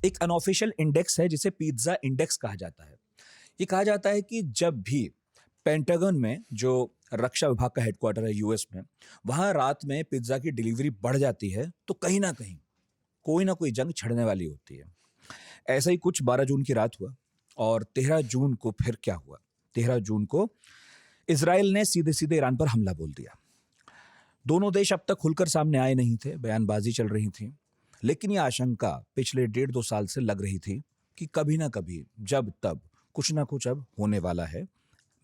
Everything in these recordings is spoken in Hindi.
एक अनऑफिशियल इंडेक्स है जिसे पिज्जा इंडेक्स कहा जाता है। ये कहा जाता है कि जब भी पेंटागन में, जो रक्षा विभाग का हेडक्वार्टर है यूएस में, वहां रात में पिज्जा की डिलीवरी बढ़ जाती है तो कहीं ना कोई जंग छिड़ने वाली होती है। ऐसा ही कुछ 12 जून की रात हुआ। और 13 जून को फिर क्या हुआ? 13 जून को इसराइल ने सीधे सीधे ईरान पर हमला बोल दिया। दोनों देश अब तक खुलकर सामने आए नहीं थे, बयानबाजी चल रही थी, लेकिन यह आशंका पिछले 1.5-2 साल से लग रही थी कि कभी ना कभी, जब तब, कुछ ना कुछ अब होने वाला है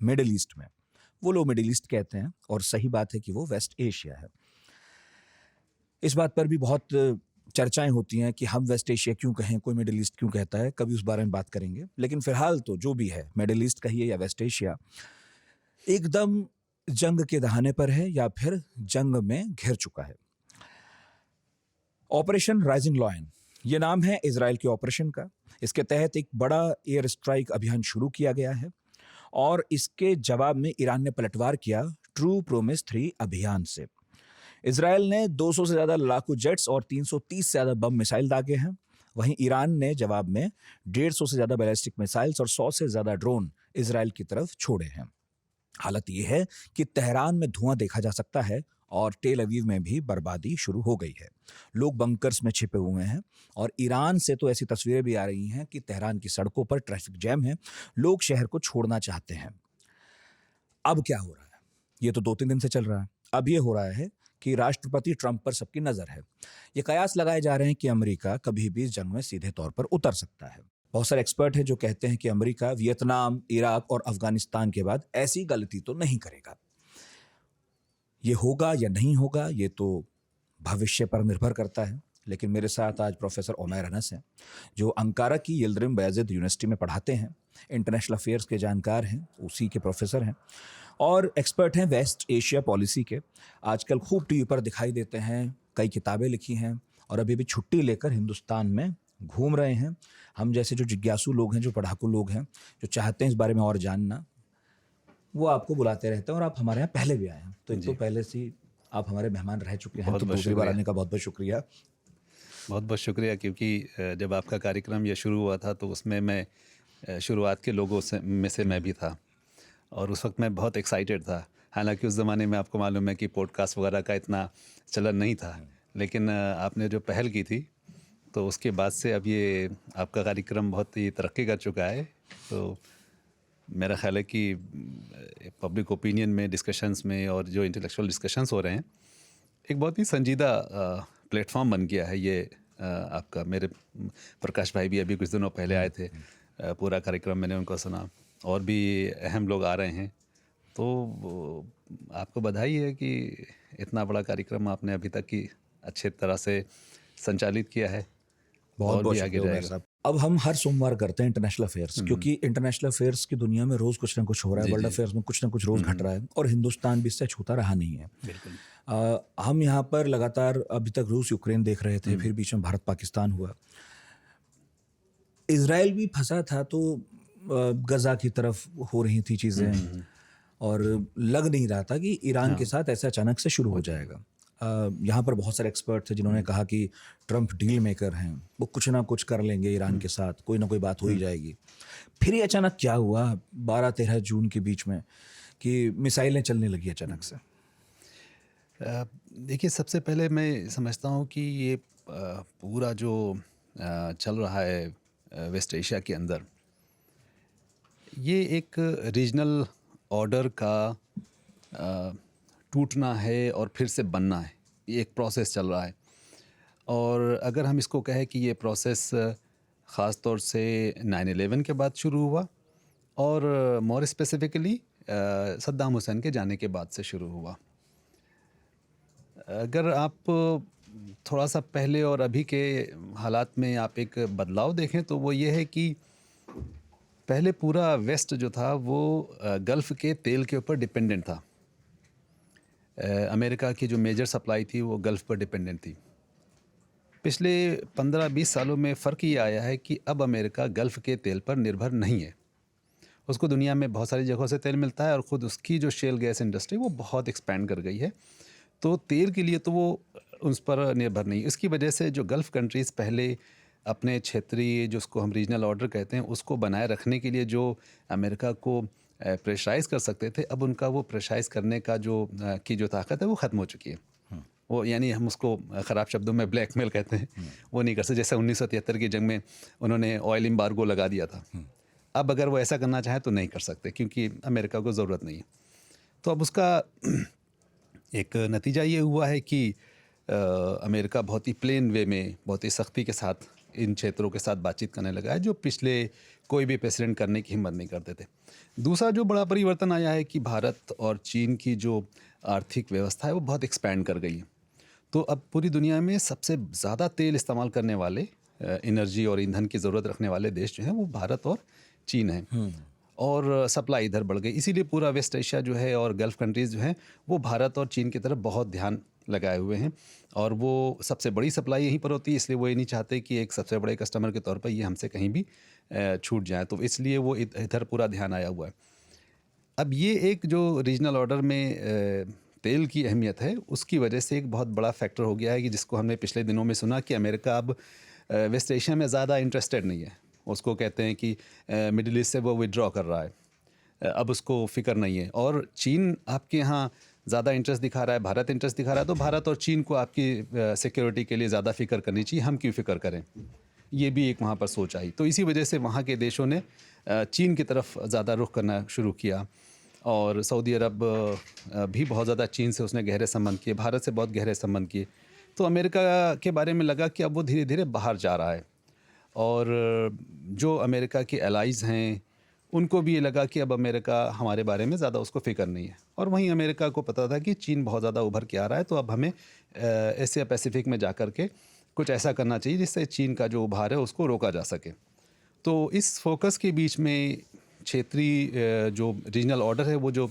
मिडिल ईस्ट में। वो लोग मिडिल ईस्ट कहते हैं और सही बात है कि वो वेस्ट एशिया है। इस बात पर भी बहुत चर्चाएं होती हैं कि हम वेस्ट एशिया क्यों कहें, कोई मिडिल ईस्ट क्यों कहता है, कभी उस बारे में बात करेंगे। लेकिन फिलहाल तो जो भी है, मिडिल ईस्ट कहिए या वेस्ट एशिया, एकदम जंग के दहाने पर है या फिर जंग में घिर चुका है। ऑपरेशन राइजिंग लॉयन, ये नाम है इजराइल के ऑपरेशन का। इसके तहत एक बड़ा एयर स्ट्राइक अभियान शुरू किया गया है और इसके जवाब में ईरान ने पलटवार किया ट्रू प्रोमिस 3 अभियान से। इजराइल ने 200 से ज्यादा लड़ाकू जेट्स और 330 से ज्यादा बम मिसाइल दागे हैं। वहीं ईरान ने जवाब में 150 से ज्यादा बैलिस्टिक मिसाइल्स और 100 से ज्यादा ड्रोन इजराइल की तरफ छोड़े हैं। हालत यह है कि तेहरान में धुआं देखा जा सकता है और टेल अवीव में भी बर्बादी शुरू हो गई है। लोग बंकर्स में छिपे हुए हैं और ईरान से तो ऐसी तस्वीरें भी आ रही हैं कि तेहरान की सड़कों पर ट्रैफिक जैम है, लोग शहर को छोड़ना चाहते हैं। अब क्या हो रहा है? ये तो 2-3 दिन से चल रहा है। अब ये हो रहा है कि राष्ट्रपति ट्रंप पर सबकी नजर है। ये कयास लगाए जा रहे हैं कि अमेरिका कभी भी इस जंग में सीधे तौर पर उतर सकता है। बहुत सारे एक्सपर्ट हैं जो कहते हैं कि अमेरिका वियतनाम, इराक और अफगानिस्तान के बाद ऐसी गलती तो नहीं करेगा। ये होगा या नहीं होगा, ये तो भविष्य पर निर्भर करता है। लेकिन मेरे साथ आज प्रोफेसर ओमैर अनस हैं, जो अंकारा की यिल्दिरिम बायज़िद यूनिवर्सिटी में पढ़ाते हैं, इंटरनेशनल अफेयर्स के जानकार हैं, उसी के प्रोफेसर हैं और एक्सपर्ट हैं वेस्ट एशिया पॉलिसी के। आजकल खूब टीवी पर दिखाई देते हैं, कई किताबें लिखी हैं और अभी भी छुट्टी लेकर हिंदुस्तान में घूम रहे हैं। हम जैसे जो जिज्ञासु लोग हैं, जो पढ़ाकू लोग हैं, जो चाहते हैं इस बारे में और जानना, वो आपको बुलाते रहते हैं और आप हमारे यहाँ पहले भी आए हैं। तो एक तो पहले से आप हमारे मेहमान रह चुके हैं, तो दूसरी बार आने का बहुत बहुत शुक्रिया। बहुत बहुत शुक्रिया, क्योंकि जब आपका कार्यक्रम ये शुरू हुआ था तो उसमें मैं शुरुआत के लोगों में से मैं भी था और उस वक्त मैं बहुत एक्साइटेड था। हालांकि उस ज़माने में आपको मालूम है कि पॉडकास्ट वगैरह का इतना चलन नहीं था, लेकिन आपने जो पहल की थी तो उसके बाद से अब ये आपका कार्यक्रम बहुत ही तरक्की कर चुका है। तो मेरा ख्याल है कि पब्लिक ओपिनियन में, डिस्कशंस में और जो इंटेलेक्चुअल डिस्कशंस हो रहे हैं, एक बहुत ही संजीदा प्लेटफॉर्म बन गया है ये आपका। मेरे प्रकाश भाई भी अभी कुछ दिनों पहले आए थे, पूरा कार्यक्रम मैंने उनको सुना और भी अहम लोग आ रहे हैं। तो आपको बधाई है कि इतना बड़ा कार्यक्रम आपने अभी तक की अच्छे तरह से संचालित किया है। बहुत बहुत शुक्रिया साहब। अब हम हर सोमवार करते हैं इंटरनेशनल अफेयर्स, क्योंकि इंटरनेशनल अफेयर्स की दुनिया में रोज कुछ ना कुछ हो रहा है। वर्ल्ड अफेयर्स में कुछ ना कुछ रोज घट रहा है और हिंदुस्तान भी इससे छूता रहा नहीं है। बिल्कुल। हम यहाँ पर लगातार अभी तक रूस यूक्रेन देख रहे थे, फिर बीच में भारत पाकिस्तान हुआ, इजराइल भी फंसा था, तो गजा की तरफ हो रही थी चीजें और लग नहीं रहा था कि ईरान के साथ ऐसा अचानक से शुरू हो जाएगा। यहाँ पर बहुत सारे एक्सपर्ट थे जिन्होंने कहा कि ट्रंप डील मेकर हैं, वो कुछ ना कुछ कर लेंगे ईरान के साथ, कोई ना कोई बात हो ही जाएगी। फिर ये अचानक क्या हुआ 12-13 जून के बीच में कि मिसाइलें चलने लगी अचानक से? देखिए, सबसे पहले मैं समझता हूँ कि ये पूरा जो चल रहा है वेस्ट एशिया के अंदर, ये एक रीजनल ऑर्डर का टूटना है और फिर से बनना है। ये एक प्रोसेस चल रहा है और अगर हम इसको कहें कि ये प्रोसेस ख़ास तौर से 9/11 के बाद शुरू हुआ और मोर स्पेसिफिकली सद्दाम हुसैन के जाने के बाद से शुरू हुआ। अगर आप थोड़ा सा पहले और अभी के हालात में आप एक बदलाव देखें तो वो ये है कि पहले पूरा वेस्ट जो था वो गल्फ़ के तेल के ऊपर डिपेंडेंट था। अमेरिका की जो मेजर सप्लाई थी वो गल्फ़ पर डिपेंडेंट थी। पिछले 15-20 सालों में फ़र्क ये आया है कि अब अमेरिका गल्फ़ के तेल पर निर्भर नहीं है। उसको दुनिया में बहुत सारी जगहों से तेल मिलता है और ख़ुद उसकी जो शेल गैस इंडस्ट्री वो बहुत एक्सपैंड कर गई है, तो तेल के लिए तो वो उस पर निर्भर नहीं। इसकी वजह से जो गल्फ़ कंट्रीज़ पहले अपने क्षेत्रीय जिसको हम रीजनल ऑर्डर कहते हैं उसको बनाए रखने के लिए जो अमेरिका को प्रेशराइज़ कर सकते थे, अब उनका वो प्रेशराइज़ करने का जो ताकत है वो ख़त्म हो चुकी है। वो यानी हम उसको ख़राब शब्दों में ब्लैकमेल कहते हैं, वो नहीं कर सकते। जैसे 1973 की जंग में उन्होंने ऑयल एम्बार्गो लगा दिया था। अब अगर वो ऐसा करना चाहे तो नहीं कर सकते, क्योंकि अमेरिका को ज़रूरत नहीं है। तो अब उसका एक नतीजा ये हुआ है कि अमेरिका बहुत ही प्लेन वे में, बहुत ही सख्ती के साथ इन क्षेत्रों के साथ बातचीत करने लगा है, जो पिछले कोई भी प्रेसिडेंट करने की हिम्मत नहीं करते थे। दूसरा जो बड़ा परिवर्तन आया है कि भारत और चीन की जो आर्थिक व्यवस्था है वो बहुत एक्सपैंड कर गई है। तो अब पूरी दुनिया में सबसे ज़्यादा तेल इस्तेमाल करने वाले, एनर्जी और ईंधन की ज़रूरत रखने वाले देश जो हैं वो भारत और चीन हैं। और सप्लाई इधर बढ़ गई, इसीलिए पूरा वेस्ट एशिया जो है और गल्फ़ कंट्रीज़ जो हैं वो भारत और चीन की तरफ बहुत ध्यान लगाए हुए हैं। और वो सबसे बड़ी सप्लाई यहीं पर होती है, इसलिए वो ये नहीं चाहते कि एक सबसे बड़े कस्टमर के तौर पर ये हमसे कहीं भी छूट जाए, तो इसलिए वो इधर पूरा ध्यान आया हुआ है। अब ये एक जो रीजनल ऑर्डर में तेल की अहमियत है, उसकी वजह से एक बहुत बड़ा फैक्टर हो गया है कि जिसको हमने पिछले दिनों में सुना कि अमेरिका अब वेस्ट एशिया में ज़्यादा इंटरेस्टेड नहीं है। उसको कहते हैं कि मिडिल ईस्ट से वो विड्रॉ कर रहा है, अब उसको फ़िक्र नहीं है। और चीन आपके यहाँ ज़्यादा इंटरेस्ट दिखा रहा है, भारत इंटरेस्ट दिखा रहा है, तो भारत और चीन को आपकी सिक्योरिटी के लिए ज़्यादा फ़िक्र करनी चाहिए, हम क्यों फ़िक्र करें। ये भी एक वहाँ पर सोच आई, तो इसी वजह से वहाँ के देशों ने चीन की तरफ ज़्यादा रुख करना शुरू किया। और सऊदी अरब भी बहुत ज़्यादा चीन से उसने गहरे संबंध किए, भारत से बहुत गहरे संबंध किए। तो अमेरिका के बारे में लगा कि अब वो धीरे धीरे बाहर जा रहा है, और जो अमेरिका के एलाइज़ हैं उनको भी ये लगा कि अब अमेरिका हमारे बारे में ज़्यादा उसको फ़िक्र नहीं है। और वहीं अमेरिका को पता था कि चीन बहुत ज़्यादा उभर के आ रहा है, तो अब हमें एशिया पैसिफिक में जा कर के कुछ ऐसा करना चाहिए जिससे चीन का जो उभार है उसको रोका जा सके। तो इस फोकस के बीच में क्षेत्रीय जो रीजनल ऑर्डर है वो जो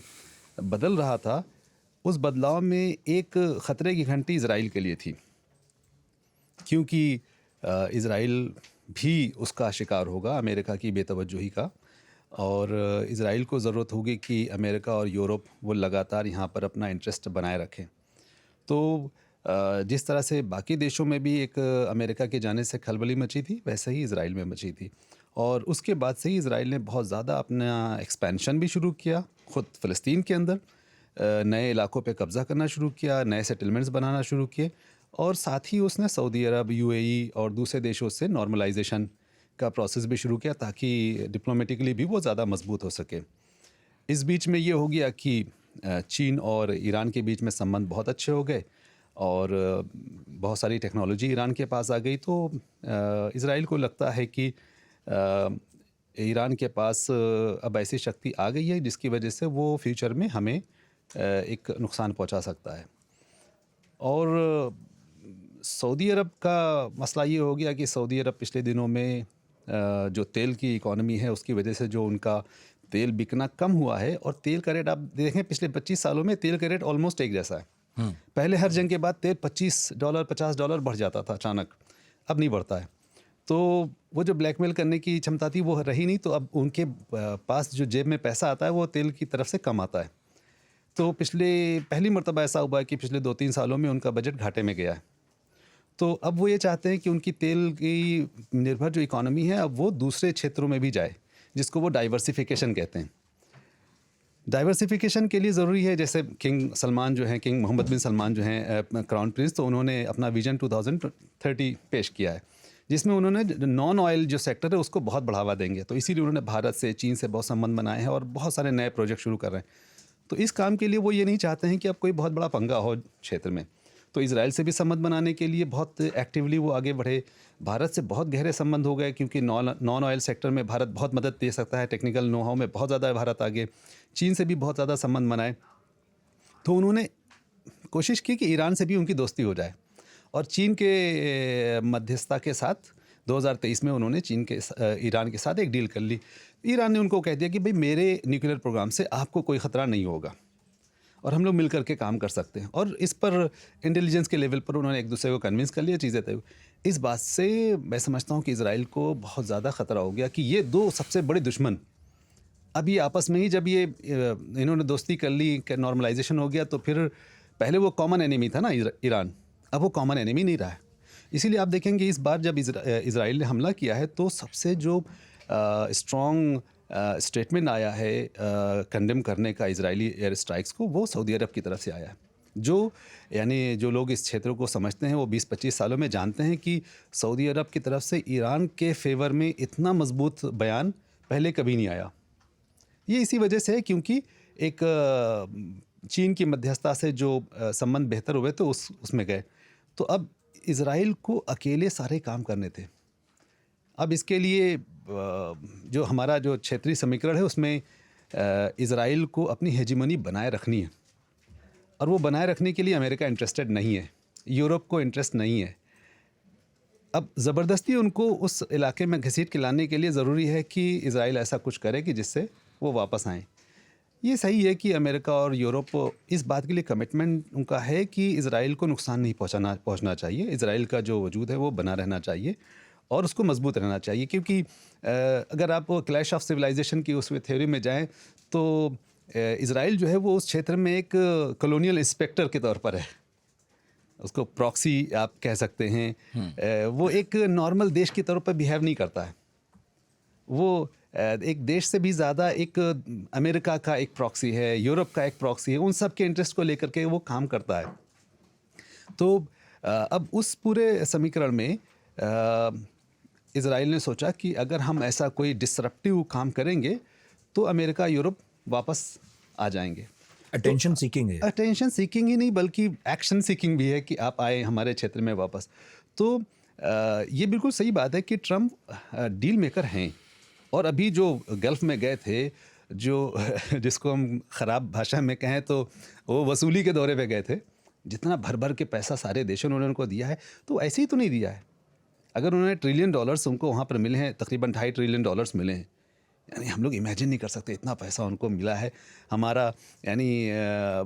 बदल रहा था, उस बदलाव में एक ख़तरे की घंटी इज़राइल के लिए थी, क्योंकि इज़राइल भी उसका शिकार होगा अमेरिका की बेतवज्जोही का। और इज़राइल को ज़रूरत होगी कि अमेरिका और यूरोप वो लगातार यहाँ पर अपना इंटरेस्ट बनाए रखें। तो जिस तरह से बाकी देशों में भी एक अमेरिका के जाने से खलबली मची थी, वैसे ही इज़राइल में मची थी। और उसके बाद से ही इज़राइल ने बहुत ज़्यादा अपना एक्सपेंशन भी शुरू किया ख़ुद फ़लस्तीन के अंदर, नए इलाकों पे कब्ज़ा करना शुरू किया, नए सेटलमेंट्स बनाना शुरू किए, और साथ ही उसने सऊदी अरब, यूएई और दूसरे देशों से नॉर्मलाइजेशन का प्रोसेस भी शुरू किया, ताकि डिप्लोमेटिकली भी वो ज़्यादा मजबूत हो सके। इस बीच में ये हो गया कि चीन और ईरान के बीच में संबंध बहुत अच्छे हो गए, और बहुत सारी टेक्नोलॉजी ईरान के पास आ गई। तो इज़राइल को लगता है कि ईरान के पास अब ऐसी शक्ति आ गई है जिसकी वजह से वो फ्यूचर में हमें एक नुकसान पहुंचा सकता है। और सऊदी अरब का मसला ये हो गया कि सऊदी अरब पिछले दिनों में जो तेल की इकॉनमी है उसकी वजह से जो उनका तेल बिकना कम हुआ है, और तेल का रेट आप देखें पिछले 25 सालों में तेल का रेट ऑलमोस्ट एक जैसा है। पहले हर जंग के बाद तेल $25 $50 बढ़ जाता था अचानक, अब नहीं बढ़ता है। तो वो जो ब्लैकमेल करने की क्षमता थी वो रही नहीं, तो अब उनके पास जो जेब में पैसा आता है वो तेल की तरफ से कम आता है। तो पहली मर्तबा ऐसा हुआ है कि पिछले 2-3 सालों में उनका बजट घाटे में गया है। तो अब वो ये चाहते हैं कि उनकी तेल की निर्भर जो इकॉनमी है अब वो दूसरे क्षेत्रों में भी जाए, जिसको वो डाइवर्सिफिकेशन कहते हैं। डाइवर्सिफिकेशन के लिए ज़रूरी है, जैसे किंग मोहम्मद बिन सलमान जो हैं क्राउन प्रिंस, तो उन्होंने अपना विजन 2030 पेश किया है, जिसमें उन्होंने नॉन ऑयल जो सेक्टर है उसको बहुत बढ़ावा देंगे। तो इसीलिए उन्होंने भारत से, चीन से बहुत संबंध बनाए हैं और बहुत सारे नए प्रोजेक्ट शुरू कर रहे हैं। तो इस काम के लिए वो ये नहीं चाहते हैं कि अब कोई बहुत बड़ा पंगा हो क्षेत्र में। तो इज़राइल से भी संबंध बनाने के लिए बहुत एक्टिवली वो आगे बढ़े। भारत से बहुत गहरे संबंध हो गए, क्योंकि नॉन ऑयल सेक्टर में भारत बहुत मदद दे सकता है, टेक्निकल नो हाउ में बहुत ज़्यादा भारत आगे। चीन से भी बहुत ज़्यादा संबंध बनाए। तो उन्होंने कोशिश की कि ईरान से भी उनकी दोस्ती हो जाए, और चीन के मध्यस्थता के साथ 2023 में उन्होंने ईरान के साथ एक डील कर ली। ईरान ने उनको कह दिया कि भाई मेरे न्यूक्लियर प्रोग्राम से आपको कोई ख़तरा नहीं होगा, और हम लोग मिल करके काम कर सकते हैं। और इस पर इंटेलिजेंस के लेवल पर उन्होंने एक दूसरे को कन्विंस कर लिया, चीज़ें तय। इस बात से मैं समझता हूँ कि इज़राइल को बहुत ज़्यादा ख़तरा हो गया कि ये दो सबसे बड़े दुश्मन अब ये आपस में ही, जब ये इन्होंने दोस्ती कर ली, नॉर्मलाइजेशन हो गया, तो फिर पहले वो कॉमन एनिमी था ना ईरान, अब वो कॉमन एनिमी नहीं रहा है। इसीलिए आप देखेंगे इस बार जब इजराइल ने हमला किया है तो सबसे जो स्ट्रॉन्ग स्टेटमेंट आया है कंडेम करने का इजरायली एयर स्ट्राइक्स को, वो सऊदी अरब की तरफ से आया है। यानी जो लोग इस क्षेत्र को समझते हैं वो 20-25 सालों में जानते हैं कि सऊदी अरब की तरफ से ईरान के फेवर में इतना मजबूत बयान पहले कभी नहीं आया। ये इसी वजह से है क्योंकि एक चीन की मध्यस्थता से जो संबंध बेहतर हुए तो उसमें गए। तो अब इजराइल को अकेले सारे काम करने थे। अब इसके लिए जो हमारा जो क्षेत्रीय समीकरण है उसमें इजराइल को अपनी हेजिमनी बनाए रखनी है, और वो बनाए रखने के लिए अमेरिका इंटरेस्टेड नहीं है, यूरोप को इंटरेस्ट नहीं है। अब ज़बरदस्ती उनको उस इलाके में घसीट के लाने के लिए ज़रूरी है कि इजराइल ऐसा कुछ करे कि जिससे वो वापस आएँ। ये सही है कि अमेरिका और यूरोप इस बात के लिए कमिटमेंट उनका है कि इजराइल को नुकसान नहीं पहुंचना चाहिए। इजराइल का जो वजूद है वो बना रहना चाहिए और उसको मजबूत रहना चाहिए, क्योंकि अगर आप क्लैश ऑफ सिविलाइजेशन की उस थ्योरी में जाएं तो इजराइल जो है वो उस क्षेत्र में एक कॉलोनियल इंस्पेक्टर के तौर पर है, उसको प्रॉक्सी आप कह सकते हैं। वो एक नॉर्मल देश के तौर पर बिहेव नहीं करता है, वो एक देश से भी ज़्यादा एक अमेरिका का एक प्रॉक्सी है, यूरोप का एक प्रॉक्सी है, उन सब के इंटरेस्ट को लेकर के वो काम करता है। तो अब उस पूरे समीकरण में इजराइल ने सोचा कि अगर हम ऐसा कोई डिसरप्टिव काम करेंगे तो अमेरिका यूरोप वापस आ जाएंगे। अटेंशन सीकिंग है। अटेंशन सीकिंग ही नहीं बल्कि एक्शन सीकिंग भी है कि आप आए हमारे क्षेत्र में वापस। तो ये बिल्कुल सही बात है कि ट्रम्प डील मेकर हैं, और अभी जो गल्फ़ में गए थे, जो जिसको हम ख़राब भाषा में कहें तो वो वसूली के दौरे पे गए थे। जितना भर भर के पैसा सारे देशों ने उनको दिया है तो ऐसे ही तो नहीं दिया है। अगर उन्होंने $1 ट्रिलियन उनको वहाँ पर मिले हैं, तकरीबन $2.5 ट्रिलियन मिले हैं, यानी हम लोग इमेजिन नहीं कर सकते इतना पैसा उनको मिला है। हमारा यानी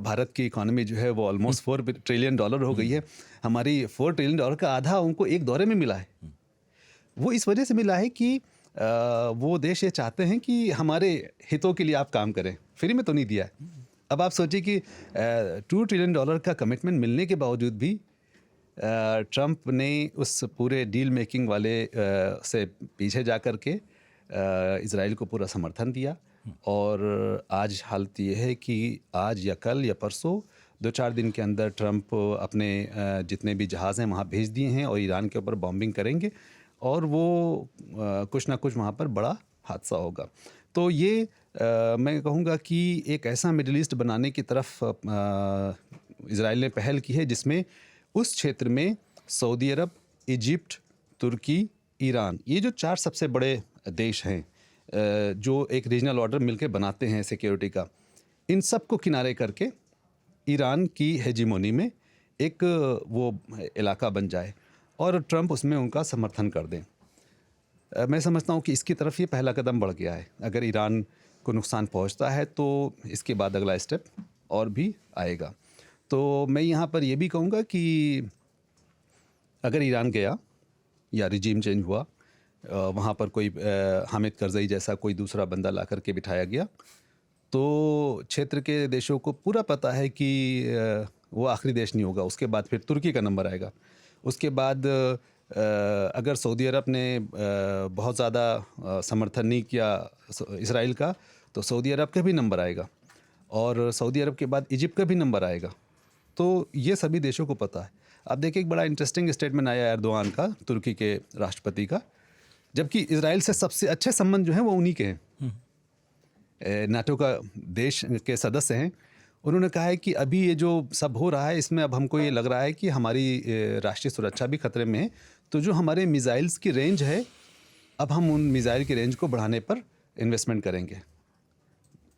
भारत की इकॉनमी जो है वो ऑलमोस्ट $4 ट्रिलियन हो गई है। हमारी $4 ट्रिलियन का आधा उनको एक दौरे में मिला है। वो इस वजह से मिला है कि वो देश ये चाहते हैं कि हमारे हितों के लिए आप काम करें, फ्री में तो नहीं दिया है। अब आप सोचिए कि $2 ट्रिलियन का कमिटमेंट मिलने के बावजूद भी ट्रम्प ने उस पूरे डील मेकिंग वाले से पीछे जा कर के इजराइल को पूरा समर्थन दिया। और आज हालत ये है कि आज या कल या परसों 2-4 दिन के अंदर ट्रम्प अपने जितने भी जहाज़ हैं वहाँ भेज दिए हैं और ईरान के ऊपर बॉम्बिंग करेंगे, और वो कुछ ना कुछ वहाँ पर बड़ा हादसा होगा। तो ये मैं कहूँगा कि एक ऐसा मिडिल ईस्ट बनाने की तरफ इजराइल ने पहल की है जिसमें उस क्षेत्र में सऊदी अरब, इजिप्ट, तुर्की, ईरान, ये जो 4 सबसे बड़े देश हैं जो एक रीजनल ऑर्डर मिलकर बनाते हैं सिक्योरिटी का, इन सब को किनारे करके ईरान की हेजिमोनी में एक वो इलाका बन जाए और ट्रम्प उसमें उनका समर्थन कर दें। मैं समझता हूँ कि इसकी तरफ ये पहला कदम बढ़ गया है। अगर ईरान को नुकसान पहुँचता है तो इसके बाद अगला स्टेप और भी आएगा। तो मैं यहाँ पर ये भी कहूँगा कि अगर ईरान गया या रिजीम चेंज हुआ, वहाँ पर कोई हामिद करज़ई जैसा कोई दूसरा बंदा ला कर के बिठाया गया, तो क्षेत्र के देशों को पूरा पता है कि वो आखिरी देश नहीं होगा। उसके बाद फिर तुर्की का नंबर आएगा। उसके बाद अगर सऊदी अरब ने बहुत ज़्यादा समर्थन नहीं किया इसराइल का, तो सऊदी अरब का भी नंबर आएगा, और सऊदी अरब के बाद इजिप्ट का भी नंबर आएगा। तो ये सभी देशों को पता है। अब देखिए, एक बड़ा इंटरेस्टिंग स्टेटमेंट आया एर्दोआन का, तुर्की के राष्ट्रपति का, जबकि इजराइल से सबसे अच्छे संबंध जो हैं वो उन्हीं के हैं, नाटो का देश के सदस्य हैं। उन्होंने कहा है कि अभी ये जो सब हो रहा है इसमें अब हमको ये लग रहा है कि हमारी राष्ट्रीय सुरक्षा भी खतरे में है। तो जो हमारे मिसाइल्स की रेंज है, अब हम उन मिसाइल की रेंज को बढ़ाने पर इन्वेस्टमेंट करेंगे।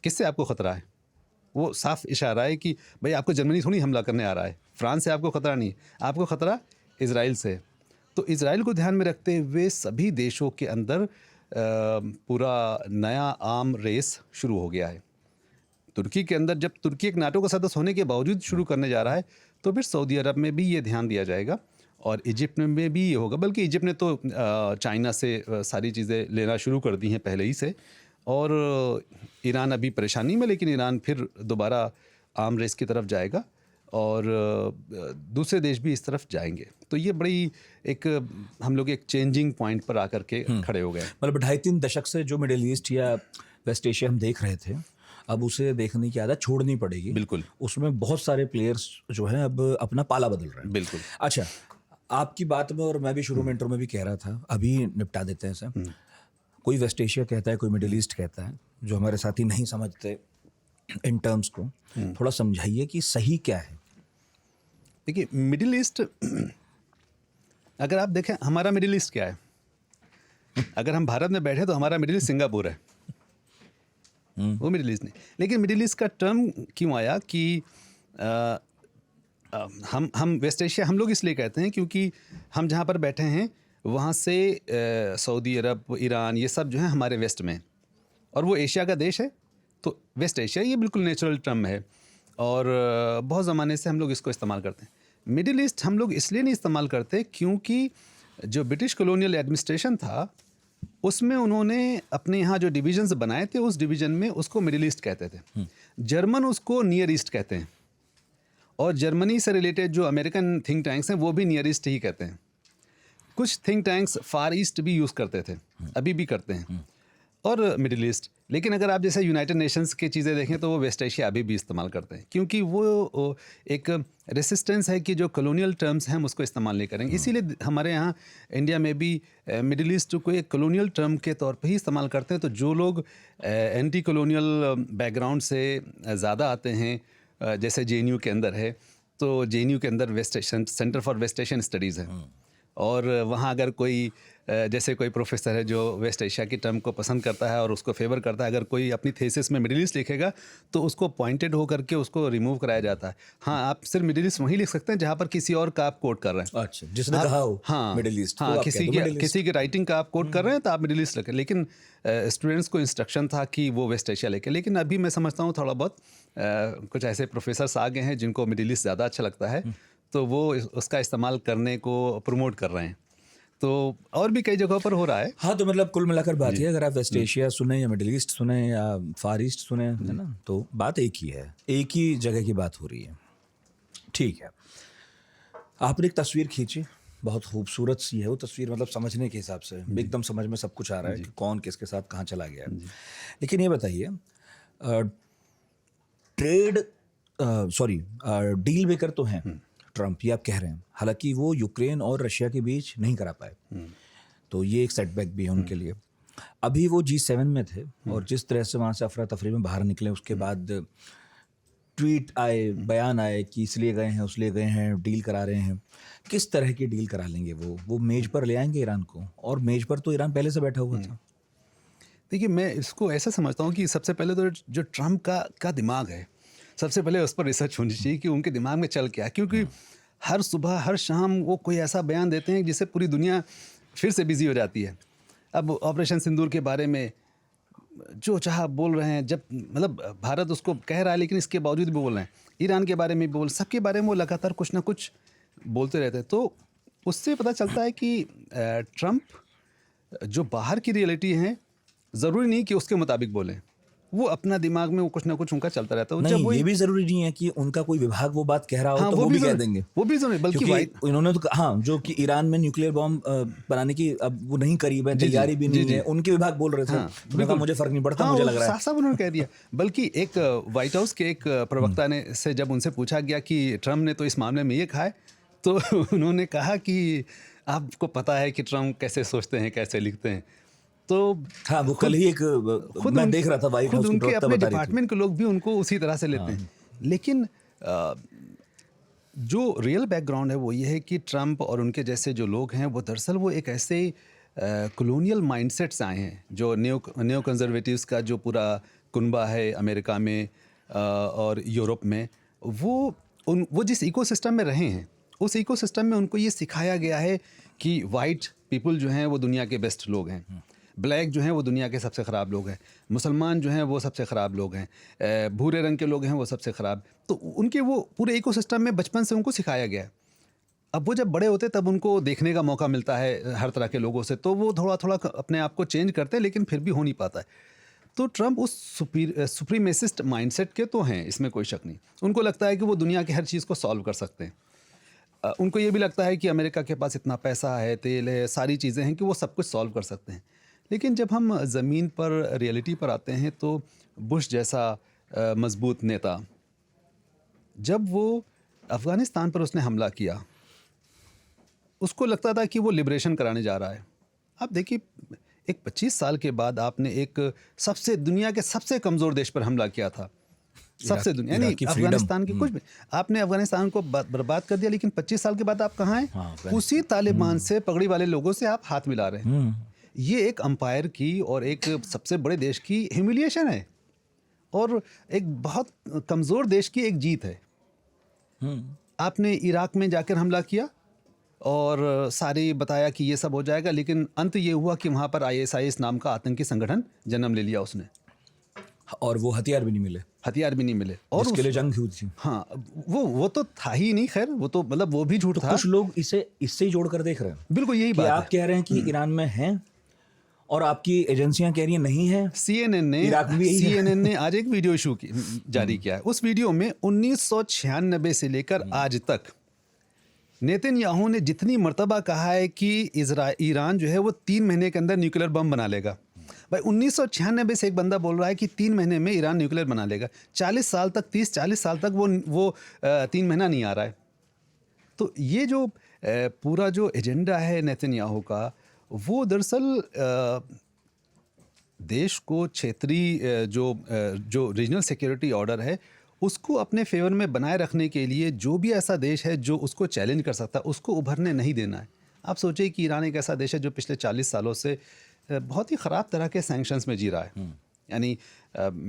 किससे आपको ख़तरा है? वो साफ इशारा है कि भाई आपको जर्मनी थोड़ी हमला करने आ रहा है, फ्रांस से आपको ख़तरा नहीं है, आपको ख़तरा इजराइल से है। तो इजराइल को ध्यान में रखते हुए सभी देशों के अंदर पूरा नया आर्म रेस शुरू हो गया है। तुर्की के अंदर, जब तुर्की एक नाटो का सदस्य होने के बावजूद शुरू करने जा रहा है, तो फिर सऊदी अरब में भी ये ध्यान दिया जाएगा और इजिप्ट में भी ये होगा। बल्कि इजिप्ट ने तो चाइना से सारी चीज़ें लेना शुरू कर दी हैं पहले ही से, और ईरान अभी परेशानी में, लेकिन ईरान फिर दोबारा आर्म रेस की तरफ जाएगा। और दूसरे देश भी इस तरफ जाएंगे। तो ये बड़ी एक हम लोग एक चेंजिंग पॉइंट पर आकर के खड़े हो गए। मतलब 2.5-3 दशक से जो मिडिल ईस्ट या वेस्ट एशिया हम देख रहे थे, अब उसे देखने की आदत छोड़नी पड़ेगी। बिल्कुल उसमें बहुत सारे प्लेयर्स जो हैं अब अपना पाला बदल रहे हैं। बिल्कुल। अच्छा, आपकी बात में, और मैं भी शुरू में इंट्रो में भी कह रहा था, अभी निपटा देते हैं इसे। कोई वेस्ट एशिया कहता है, कोई मिडिल ईस्ट कहता है, जो हमारे साथी नहीं समझते इन टर्म्स को, थोड़ा समझाइए कि सही क्या है। देखिए, मिडिल ईस्ट अगर आप देखें, हमारा मिडिल ईस्ट क्या है? अगर हम भारत में बैठे तो हमारा मिडिल ईस्ट सिंगापुर है, वो मिडिल ईस्ट नहीं। लेकिन मिडिल ईस्ट का टर्म क्यों आया कि हम वेस्ट एशिया हम लोग इसलिए कहते हैं क्योंकि हम जहाँ पर बैठे हैं वहाँ से सऊदी अरब, ईरान, ये सब जो है हमारे वेस्ट में, और वो एशिया का देश है, तो वेस्ट एशिया ये बिल्कुल नेचुरल टर्म है और बहुत ज़माने से हम लोग इसको इस्तेमाल करते हैं। मिडिल ईस्ट हम लोग इसलिए नहीं इस्तेमाल करते क्योंकि जो ब्रिटिश कॉलोनियल एडमिनिस्ट्रेशन था उसमें उन्होंने अपने यहाँ जो डिविजन्स बनाए थे, उस डिवीज़न में उसको मिडिल ईस्ट कहते थे। जर्मन उसको नियर ईस्ट कहते हैं, और जर्मनी से रिलेटेड जो अमेरिकन थिंक टैंक्स हैं वो भी नियर ईस्ट ही कहते हैं। कुछ थिंक टैंक्स फार ईस्ट भी यूज़ करते थे, अभी भी करते हैं, और मिडिल ईस्ट। लेकिन अगर आप जैसे यूनाइटेड नेशंस की चीज़ें देखें तो वो वेस्ट एशिया अभी भी इस्तेमाल करते हैं, क्योंकि वो एक रेसिस्टेंस है कि जो कॉलोनियल टर्म्स हैं हम उसको इस्तेमाल नहीं करेंगे। इसीलिए हमारे यहाँ इंडिया में भी मिडिल ईस्ट को एक कॉलोनियल टर्म के तौर पे ही इस्तेमाल करते हैं। तो जो लोग एंटी कॉलोनियल बैकग्राउंड से ज़्यादा आते हैं, जैसे JNU के अंदर है, तो JNU के अंदर West Asian Centre for West Asian Studies है, और वहाँ अगर कोई जैसे कोई प्रोफेसर है जो वेस्ट एशिया की टर्म को पसंद करता है और उसको फेवर करता है, अगर कोई अपनी थीसिस में मिडिल ईस्ट लिखेगा तो उसको पॉइंटेड होकर के उसको रिमूव कराया जाता है। हाँ, आप सिर्फ मिडिल ईस्ट वहीं लिख सकते हैं जहाँ पर किसी और का आप कोट कर रहे हैं। अच्छा, जिसने कहा हो हाँ मिडिल ईस्ट, हाँ, किसी की राइटिंग का आप कोट कर रहे हैं तो आप मिडिल ईस्ट लिखें। लेकिन स्टूडेंट्स को इंस्ट्रक्शन था कि वो वेस्ट एशिया लेके। लेकिन अभी मैं समझता हूँ थोड़ा बहुत कुछ ऐसे प्रोफेसर्स आ गए हैं जिनको मिडिल ईस्ट ज़्यादा अच्छा लगता है, तो वो उसका इस्तेमाल करने को प्रमोट कर रहे हैं। तो और भी कई जगहों पर हो रहा है। हाँ, तो मतलब कुल मिलाकर बात ये, अगर आप वेस्ट एशिया सुने या मिडिल ईस्ट सुने या फार ईस्ट सुने, है ना, तो बात एक ही है, एक ही जगह की बात हो रही है। ठीक है, आपने एक तस्वीर खींची, बहुत खूबसूरत सी है वो तस्वीर, मतलब समझने के हिसाब से एकदम समझ में सब कुछ आ रहा है कि कौन किसके साथ कहाँ चला गया है। लेकिन ये बताइए, डील मेकर तो हैं ट्रम्प, ये आप कह रहे हैं, हालांकि वो यूक्रेन और रशिया के बीच नहीं करा पाए, तो ये एक सेटबैक भी है उनके लिए। अभी वो G7 में थे, और जिस तरह से वहाँ से अफरा तफरी में बाहर निकले, उसके बाद ट्वीट आए, बयान आए कि इसलिए गए हैं, उसलिए गए हैं, डील करा रहे हैं। किस तरह की डील करा लेंगे वो मेज पर ले आएंगे ईरान को? और मेज पर तो ईरान पहले से बैठा हुआ था। देखिए, मैं इसको ऐसा समझता हूँ कि सबसे पहले तो जो ट्रम्प का दिमाग है, सबसे पहले उस पर रिसर्च होनी चाहिए कि उनके दिमाग में चल क्या है, क्योंकि हर सुबह हर शाम वो कोई ऐसा बयान देते हैं जिससे पूरी दुनिया फिर से बिजी हो जाती है। अब ऑपरेशन सिंदूर के बारे में जो चाहा बोल रहे हैं, जब मतलब भारत उसको कह रहा है लेकिन इसके बावजूद भी बोल रहे हैं। ईरान के बारे में बोल, सबके बारे में वो लगातार कुछ ना कुछ बोलते रहते हैं। तो उससे पता चलता है कि ट्रम्प जो बाहर की रियलिटी है, ज़रूरी नहीं कि उसके मुताबिक बोलें, वो अपना दिमाग में वो कुछ ना कुछ उनका चलता रहता है। नहीं, ये भी जरूरी नहीं है कि उनका कोई विभाग वो बात कह रहा हो, हाँ, तो वो भी कह देंगे, वो भी जरूरी, बल्कि इन्होंने तो हाँ, जो कि ईरान में न्यूक्लियर बॉम्ब बनाने की अब वो नहीं करीब है, तैयारी भी नहीं है, उनके विभाग बोल रहे थे। हाँ, बिल्कुल, मुझे फर्क नहीं पड़ता, मुझे लग रहा है साफ साफ उन्होंने कह दिया। बल्कि एक व्हाइट हाउस के एक प्रवक्ता ने से जब उनसे पूछा गया कि ट्रम्प ने तो इस मामले में ये कहा है, तो उन्होंने कहा कि आपको पता है कि ट्रम्प कैसे सोचते हैं, कैसे लिखते हैं। तो हाँ, वो कल ही एक खुद मैं देख रहा था, व्हाइट हाउस उनके अपने डिपार्टमेंट के लोग भी उनको उसी तरह से लेते हैं। लेकिन जो रियल बैकग्राउंड है वो ये है कि ट्रम्प और उनके जैसे जो लोग हैं वो दरअसल वो एक ऐसे कॉलोनियल माइंडसेट से आए हैं, जो न्यो कंजर्वेटिव्स का जो पूरा कुनबा है अमेरिका में और यूरोप में, वो जिस इकोसिस्टम में रहे हैं, उस इकोसिस्टम में उनको ये सिखाया गया है कि वाइट पीपल जो हैं वो दुनिया के बेस्ट लोग हैं, ब्लैक जो हैं वो दुनिया के सबसे ख़राब लोग हैं, मुसलमान जो हैं वो सबसे ख़राब लोग हैं, भूरे रंग के लोग हैं वो सबसे ख़राब। तो उनके वो पूरे इकोसिस्टम में बचपन से उनको सिखाया गया है। अब वो जब बड़े होते तब उनको देखने का मौका मिलता है हर तरह के लोगों से, तो वो थोड़ा थोड़ा अपने आप को चेंज करते हैं, लेकिन फिर भी हो नहीं पाता है। तो ट्रंप उस सुप्रीमेसिस्ट माइंडसेट के तो हैं, इसमें कोई शक नहीं। उनको लगता है कि वो दुनिया की हर चीज़ को सॉल्व कर सकते हैं। उनको ये भी लगता है कि अमेरिका के पास इतना पैसा है, तेल है, सारी चीज़ें हैं कि वो सब कुछ सॉल्व कर सकते हैं। लेकिन जब हम ज़मीन पर रियलिटी पर आते हैं तो बुश जैसा मजबूत नेता, जब वो अफ़गानिस्तान पर उसने हमला किया, उसको लगता था कि वो लिबरेशन कराने जा रहा है। आप देखिए, एक 25 साल के बाद आपने एक सबसे दुनिया के सबसे कमज़ोर देश पर हमला किया था, सबसे दुनिया इराक नहीं की अफगानिस्तान की freedom, कुछ भी, आपने अफगानिस्तान को बर्बाद कर दिया। लेकिन 25 साल के बाद आप कहाँ हैं? हाँ, उसी तालिबान से, पगड़ी वाले लोगों से आप हाथ मिला रहे हैं। ये एक अंपायर की और एक सबसे बड़े देश की ह्यूमिलिएशन है, और एक बहुत कमज़ोर देश की एक जीत है। आपने इराक में जाकर हमला किया और सारी बताया कि ये सब हो जाएगा, लेकिन अंत ये हुआ कि वहाँ पर ISIS नाम का आतंकी संगठन जन्म ले लिया उसने, और वो हथियार भी नहीं मिले हथियार भी नहीं मिले, और जिसके लिए जंग हुई थी। हाँ, वो तो था ही नहीं। खैर, वो तो मतलब वो भी झूठ था। कुछ लोग इसे इससे ही जोड़कर देख रहे हैं बिल्कुल यही कि बात आप है। कह रहे हैं कि ईरान में हैं और आपकी एजेंसियां कह रही हैं नहीं है। इराक में भी यही है। CNN ने आज एक वीडियो जारी किया है। उस वीडियो में 1996 से लेकर आज तक नेतन्याहू ने जितनी मर्तबा कहा है कि ईरान जो है वो 3 महीने के अंदर न्यूक्लियर बम बना लेगा। भाई, 1996 से एक बंदा बोल रहा है कि 3 महीने में ईरान न्यूक्लियर बना लेगा। 40 साल तक, 30-40 साल तक वो 3 महीना नहीं आ रहा है। तो ये जो पूरा जो एजेंडा है नेतन्याहू का, वो दरअसल देश को क्षेत्रीय जो रीजनल सिक्योरिटी ऑर्डर है उसको अपने फेवर में बनाए रखने के लिए जो भी ऐसा देश है जो उसको चैलेंज कर सकता है, उसको उभरने नहीं देना है। आप सोचिए कि ईरान एक ऐसा देश है जो पिछले 40 सालों से बहुत ही ख़राब तरह के सैंक्शंस में जी रहा है। यानी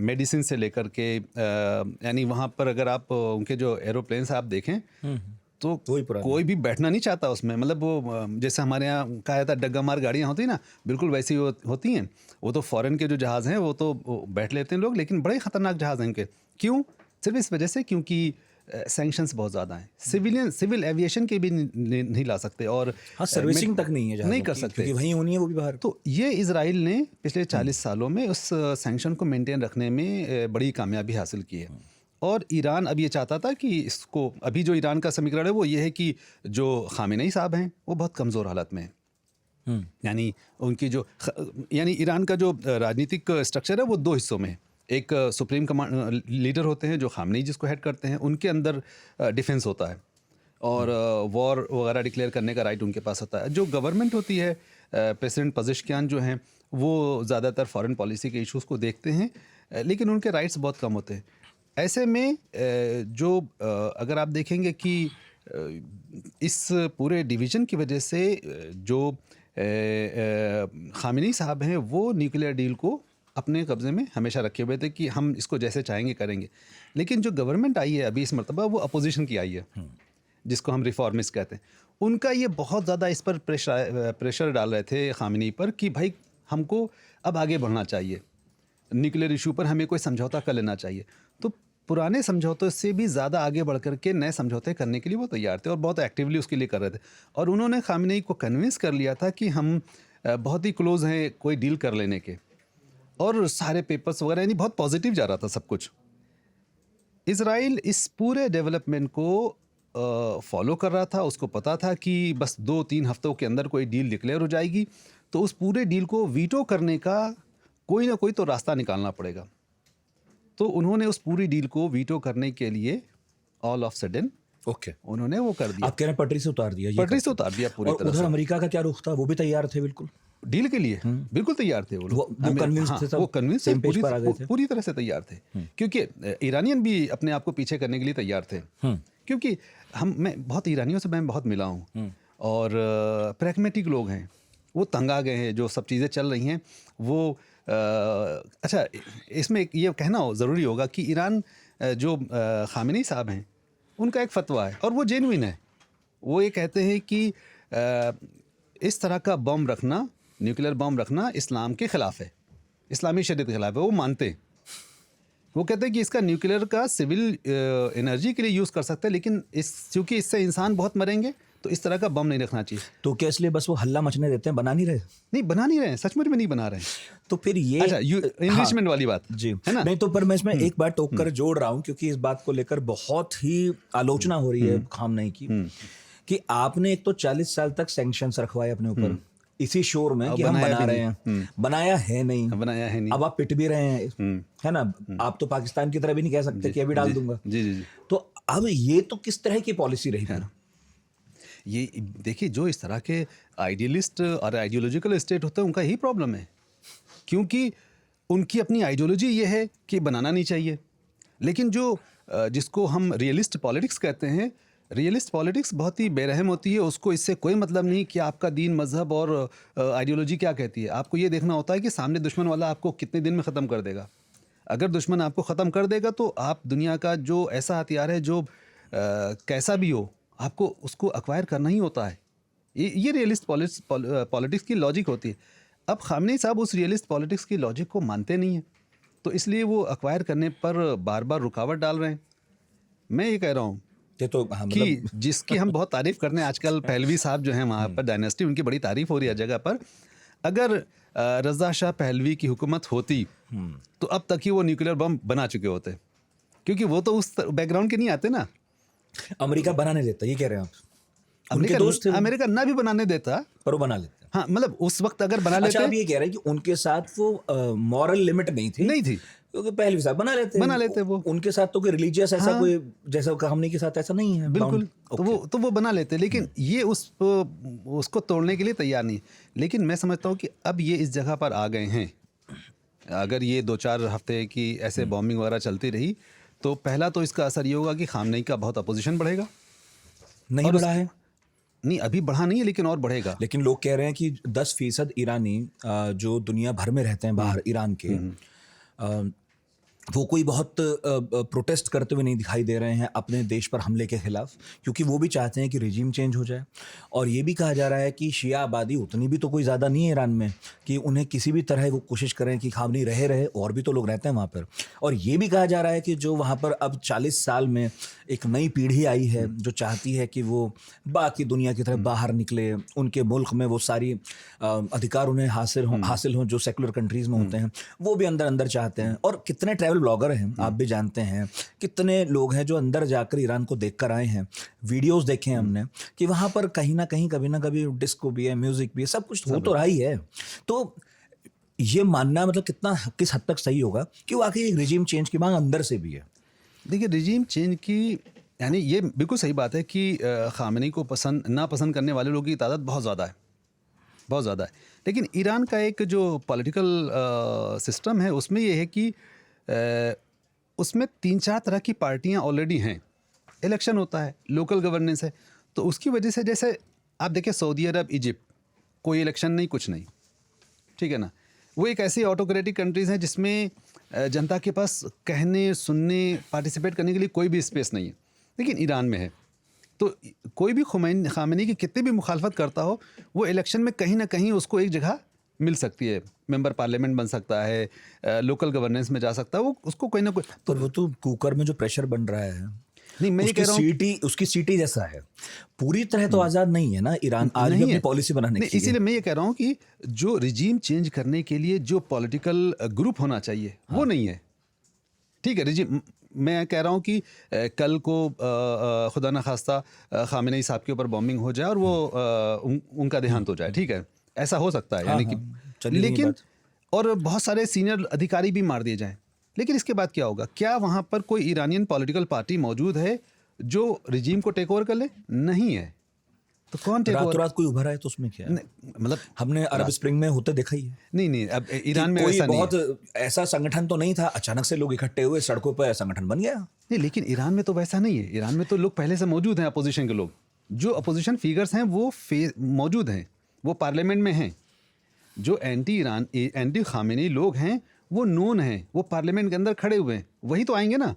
मेडिसिन से लेकर के, यानी वहाँ पर अगर आप उनके जो एरोप्लेन्स आप देखें तो कोई भी बैठना नहीं चाहता उसमें। मतलब वो जैसे हमारे यहाँ कहा जाता है डग्गा मार गाड़ियाँ होती हैं ना, बिल्कुल वैसी होती हैं। वो तो फॉरेन के जो जहाज़ हैं वो तो बैठ लेते हैं लोग, लेकिन बड़े ख़तरनाक जहाज़ हैं इनके। क्यों? सिर्फ इस वजह से क्योंकि सैंक्शंस बहुत ज़्यादा हैं। सिविल एविएशन के भी नहीं ला सकते, और हाँ, सर्विसिंग तक नहीं है, नहीं कर सकते क्योंकि वहीं होनी है, वो भी बाहर। तो ये इजराइल ने पिछले 40 सालों में उस सैंक्शन को मेंटेन रखने में बड़ी कामयाबी हासिल की है। और ईरान अब ये चाहता था कि इसको, अभी जो ईरान का समीकरण है वो ये है कि जो खामेनेई साहब हैं वो बहुत कमज़ोर हालत में हैं। यानी उनकी जो यानी ईरान का जो राजनीतिक स्ट्रक्चर है वो 2 हिस्सों में। एक सुप्रीम कमांड लीडर होते हैं जो खामनेई जिसको हेड करते हैं, उनके अंदर डिफेंस होता है और वॉर वगैरह डिक्लेयर करने का राइट उनके पास होता है। जो गवर्नमेंट होती है, प्रेसिडेंट पज़ेश्कियान जो हैं वो ज़्यादातर फॉरेन पॉलिसी के इश्यूज़ को देखते हैं, लेकिन उनके राइट्स बहुत कम होते हैं। ऐसे में जो अगर आप देखेंगे कि इस पूरे डिवीज़न की वजह से जो खामेनेई साहब हैं वो न्यूक्लियर डील को अपने कब्ज़े में हमेशा रखे हुए थे कि हम इसको जैसे चाहेंगे करेंगे। लेकिन जो गवर्नमेंट आई है अभी इस मरतबा, वो अपोजिशन की आई है, जिसको हम रिफॉर्मिस्ट कहते हैं। उनका ये बहुत ज़्यादा इस पर प्रेशर डाल रहे थे खामेनेई पर कि भाई हमको अब आगे बढ़ना चाहिए, न्यूक्लियर इशू पर हमें कोई समझौता कर लेना चाहिए। तो पुराने समझौतों से भी ज़्यादा आगे बढ़ कर के नए समझौते करने के लिए वो तैयार थे और बहुत एक्टिवली उसके लिए कर रहे थे। और उन्होंने खामेनेई को कन्विंस कर लिया था कि हम बहुत ही क्लोज हैं कोई डील कर लेने के, और सारे पेपर्स वगैरह, यानी बहुत पॉजिटिव जा रहा था सब कुछ। इजराइल इस पूरे डेवलपमेंट को फॉलो कर रहा था। उसको पता था कि बस 2-3 हफ्तों के अंदर कोई डील डिक्लेयर हो जाएगी, तो उस पूरे डील को वीटो करने का कोई ना कोई तो रास्ता निकालना पड़ेगा। तो उन्होंने उस पूरी डील को वीटो करने के लिए ऑल ऑफ सडन उन्होंने वो कर दिया। आप कह रहे हैं पटरी से उतार दिया? पटरी से उतार दिया पूरी तरह से। उधर अमेरिका का क्या रुख था? वो भी तैयार थे बिल्कुल डील के लिए, बिल्कुल तैयार थे वो लोग। वो कन्विंस थे, वो कन्विंस थे, थे, पूरी तरह से तैयार थे। क्योंकि ईरानियन भी अपने आप को पीछे करने के लिए तैयार थे, क्योंकि मैं बहुत ईरानियों से मैं बहुत मिला हूँ और प्रैग्मेटिक लोग हैं। वो तंग आ गए हैं जो सब चीज़ें चल रही हैं वो। अच्छा, इसमें ये कहना ज़रूरी होगा कि ईरान जो खामेनेई साहब हैं उनका एक फतवा है और वो जेन्युइन है। वो ये कहते हैं कि इस तरह का बम रखना, न्यूक्लियर बम रखना इस्लाम के ख़िलाफ़ है, इस्लामी शरीयत के ख़िलाफ़ है। वो मानते हैं, वो कहते हैं कि इसका न्यूक्लियर का सिविल एनर्जी के लिए यूज़ कर सकते हैं, लेकिन क्योंकि इससे इंसान बहुत मरेंगे तो इस तरह का बम नहीं रखना चाहिए। तो क्या इसलिए बस वो हल्ला मचने देते हैं, बना नहीं रहे? नहीं, बना नहीं रहे हैं, सचमुच में नहीं बना रहे हैं। तो फिर ये अच्छा, इनरिचमेंट वाली बात जी है ना। नहीं, तो पर मैं इसमें एक बात टोक कर जोड़ रहा हूँ, क्योंकि इस बात को लेकर बहुत ही आलोचना हो रही है खामनेई की, कि आपने एक तो 40 साल तक सैंक्शंस रखवाए अपने ऊपर इसी शोर में कि हम बनाया बना भी रहे हैं, बनाया है नहीं, बनाया है नहीं। अब आप पिट भी रहे हैं, है ना। आप तो पाकिस्तान की तरह भी नहीं कह सकते कि अभी डाल दूंगा। जी जी जी। तो अब ये तो किस तरह की पॉलिसी रही फिर? ये देखिए, जो इस तरह के आइडियलिस्ट और आइडियोलॉजिकल स्टेट होते हैं उनका ही प्रॉब्लम है, क्योंकि उनकी अपनी आइडियोलॉजी ये है कि बनाना नहीं चाहिए। लेकिन जो जिसको हम रियलिस्ट पॉलिटिक्स कहते हैं, रियलिस्ट पॉलिटिक्स बहुत ही बेरहम होती है। उसको इससे कोई मतलब नहीं कि आपका दीन, मजहब और आइडियोलॉजी क्या कहती है। आपको ये देखना होता है कि सामने दुश्मन वाला आपको कितने दिन में ख़त्म कर देगा। अगर दुश्मन आपको ख़त्म कर देगा तो आप दुनिया का जो ऐसा हथियार है जो कैसा भी हो, आपको उसको अक्वायर करना ही होता है। ये रियलिस्ट पॉलिटिक्स की लॉजिक होती है। अब खामनेई साहब उस रियलिस्ट पॉलिटिक्स की लॉजिक को मानते नहीं हैं, तो इसलिए वो अक्वायर करने पर बार बार रुकावट डाल रहे हैं। मैं ये कह रहा हूँ तो कि जिसकी हम बहुत तारीफ करते हैं आजकल, पहलवी साहब जो हैं वहाँ पर डायनेस्टी, उनकी बड़ी तारीफ हो रही है जगह पर। अगर रज़ा शाह पहलवी की हुकूमत होती तो अब तक ही वो न्यूक्लियर बम बना चुके होते, क्योंकि वो तो उस बैकग्राउंड के नहीं आते ना। अमेरिका बनाने देता, ये कह रहे हैं आप? उनके दोस्त थे, अमेरिका ना भी बनाने देता, पर वो बना लेते। हाँ, मतलब उस वक्त अगर बना अच्छा, लेते। आप ये कह रहे हैं कि उनके साथ वो मॉरल लिमिट नहीं थी, क्योंकि पहलवी साहब बना लेते वो। उनके साथ तो कोई रिलीजियस ऐसा कोई, जैसा खामनेई के साथ ऐसा नहीं है बिल्कुल। तो वो बना लेते, लेकिन ये उसको तोड़ने के लिए तैयार नहीं। लेकिन मैं समझता हूँ कि अब ये इस जगह पर आ गए हैं। अगर ये 2-4 हफ्ते की ऐसे बॉम्बिंग वगैरह चलती रही तो पहला तो इसका असर ये होगा कि खामनेई का बहुत अपोजिशन बढ़ेगा। नहीं बढ़ा है? नहीं, अभी बढ़ा नहीं है, लेकिन और बढ़ेगा। लेकिन लोग कह रहे हैं कि 10% ईरानी जो दुनिया भर में रहते हैं बाहर ईरान के, वो कोई बहुत प्रोटेस्ट करते हुए नहीं दिखाई दे रहे हैं अपने देश पर हमले के खिलाफ, क्योंकि वो भी चाहते हैं कि रिजीम चेंज हो जाए। और ये भी कहा जा रहा है कि शिया आबादी उतनी भी तो कोई ज़्यादा नहीं है ईरान में कि उन्हें किसी भी तरह वो कोशिश करें कि खामनेई रहे, और भी तो लोग रहते हैं वहाँ पर। और ये भी कहा जा रहा है कि जो वहाँ पर अब 40 साल में एक नई पीढ़ी आई है जो चाहती है कि वो बाकी दुनिया की तरफ बाहर निकले, उनके मुल्क में वो सारी अधिकार उन्हें हासिल हों जो सेकुलर कंट्रीज़ में होते हैं, वो भी अंदर अंदर चाहते हैं। और कितने ट्रैवल ब्लॉगर हैं, आप भी जानते हैं, कितने लोग हैं जो अंदर जाकर ईरान को देख कर आए हैं, वीडियोस देखे हैं हमने कि वहाँ पर कहीं ना कहीं कभी ना कभी डिस्को भी है, म्यूजिक भी है, सब कुछ हो तो रहा ही है। तो ये मानना मतलब किस हद तक सही होगा कि वाकई एक रिजीम चेंज की मांग अंदर से भी है? देखिए, रिजीम चेंज की यानी ये बिल्कुल सही बात है कि खामनेई को नापसंद करने वाले लोगों की तादाद बहुत ज़्यादा है, बहुत ज़्यादा है। लेकिन ईरान का एक जो पॉलिटिकल सिस्टम है उसमें ये है कि उसमें 3-4 तरह की पार्टियां ऑलरेडी हैं। इलेक्शन होता है, लोकल गवर्नेंस है, तो उसकी वजह से जैसे आप देखें सऊदी अरब, इजिप्ट, कोई इलेक्शन नहीं, कुछ नहीं, ठीक है ना। वो एक ऐसी ऑटोक्रेटिक कंट्रीज़ हैं जिसमें जनता के पास कहने, सुनने, पार्टिसिपेट करने के लिए कोई भी स्पेस नहीं है। लेकिन ईरान में है, तो कोई भी खामनेई की कितनी भी मुखालफत करता हो, वो इलेक्शन में कहीं ना कहीं उसको एक जगह मिल सकती है। मेंबर पार्लियामेंट बन सकता है, लोकल गवर्नेंस में जा सकता है, वो उसको कोई ना कोई। तो वो तो कुकर में जो प्रेशर बन रहा है, नहीं, मैं ये कह रहा हूँ उसकी सीटी जैसा है, पूरी तरह तो आज़ाद नहीं है ना ईरान आज भी अपनी पॉलिसी बनाने की। इसीलिए मैं ये कह रहा हूँ कि जो रिजीम चेंज करने के लिए जो पॉलिटिकल ग्रुप होना चाहिए वो नहीं है, ठीक है। रिजीम, मैं कह रहा हूँ कि कल को खुदा न खास्ता खामनेई साहब के ऊपर बॉम्बिंग हो जाए और वो उनका देहांत हो जाए, ठीक है, ऐसा हो सकता है, यानी कि लेकिन और बहुत सारे सीनियर अधिकारी भी मार दिए जाएं, लेकिन इसके बाद क्या होगा? क्या वहाँ पर कोई ईरानियन पॉलिटिकल पार्टी मौजूद है जो रिजीम को टेक ओवर कर ले? नहीं है। तो कौन टेक ओवर? रात कोई उभरा है तो उसमें क्या है? मतलब हमने अरब स्प्रिंग में होते देखा ही है। नहीं, अब ईरान में कोई बहुत ऐसा संगठन तो नहीं था, अचानक से लोग इकट्ठे हुए, सड़कों पर संगठन बन गया। नहीं, लेकिन ईरान में तो वैसा नहीं है। ईरान में तो लोग पहले से मौजूद हैं, अपोजिशन के लोग, जो अपोजिशन फिगर्स हैं वो मौजूद हैं, वो पार्लियामेंट में हैं। जो एंटी खामेनी लोग हैं वो नोन हैं, वो पार्लियामेंट के अंदर खड़े हुए हैं, वही तो आएंगे ना।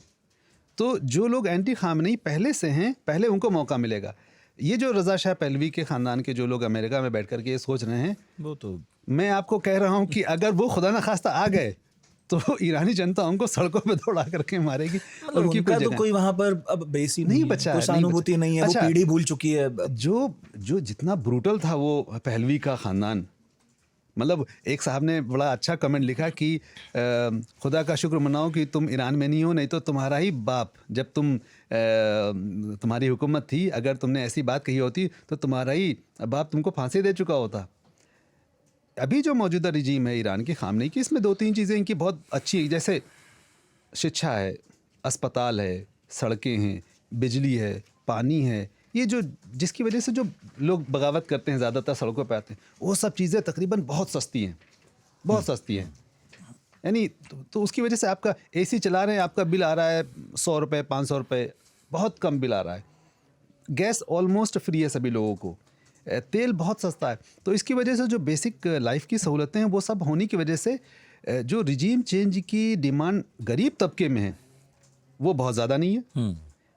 तो जो लोग एंटी खामेनी पहले से हैं, पहले उनको मौका मिलेगा। ये जो रज़ा शाह पहलवी के ख़ानदान के जो लोग अमेरिका में बैठ कर के ये सोच रहे हैं, वो तो मैं आपको कह रहा हूँ कि अगर वो खुदा न खास्ता आ गए तो ईरानी जनता उनको सड़कों पे दौड़ा करके मारेगी। मतलब उनकी उनका कोई तो जगह कोई वहां पर अब बेस ही नहीं है, बचा कोई है, सहानुभूति नहीं है, वो अच्छा, पीढ़ी भूल चुकी है। जो जितना ब्रूटल था वो पहलवी का ख़ानदान, मतलब एक साहब ने बड़ा अच्छा कमेंट लिखा कि खुदा का शुक्र मनाओ कि तुम ईरान में नहीं हो, नहीं तो तुम्हारा ही बाप जब तुम्हारी हुकूमत थी, अगर तुमने ऐसी बात कही होती तो तुम्हारा ही बाप तुमको फांसी दे चुका होता। अभी जो मौजूदा रिजीम है ईरान की, खामनेई की, इसमें 2-3 चीज़ें इनकी बहुत अच्छी है, जैसे शिक्षा है, अस्पताल है, सड़कें हैं, बिजली है, पानी है। ये जो जिसकी वजह से जो लोग बगावत करते हैं, ज़्यादातर सड़कों पे आते हैं, वो सब चीज़ें तकरीबन बहुत सस्ती हैं, बहुत सस्ती हैं। यानी तो उसकी वजह से आपका एसी चला रहे हैं, आपका बिल आ रहा है 100 रुपये, 500 रुपये, बहुत कम बिल आ रहा है। गैस ऑलमोस्ट फ्री है सभी लोगों को, तेल बहुत सस्ता है। तो इसकी वजह से जो बेसिक लाइफ की सहूलतें हैं वो सब होने की वजह से जो रिजीम चेंज की डिमांड गरीब तबके में है वो बहुत ज़्यादा नहीं है।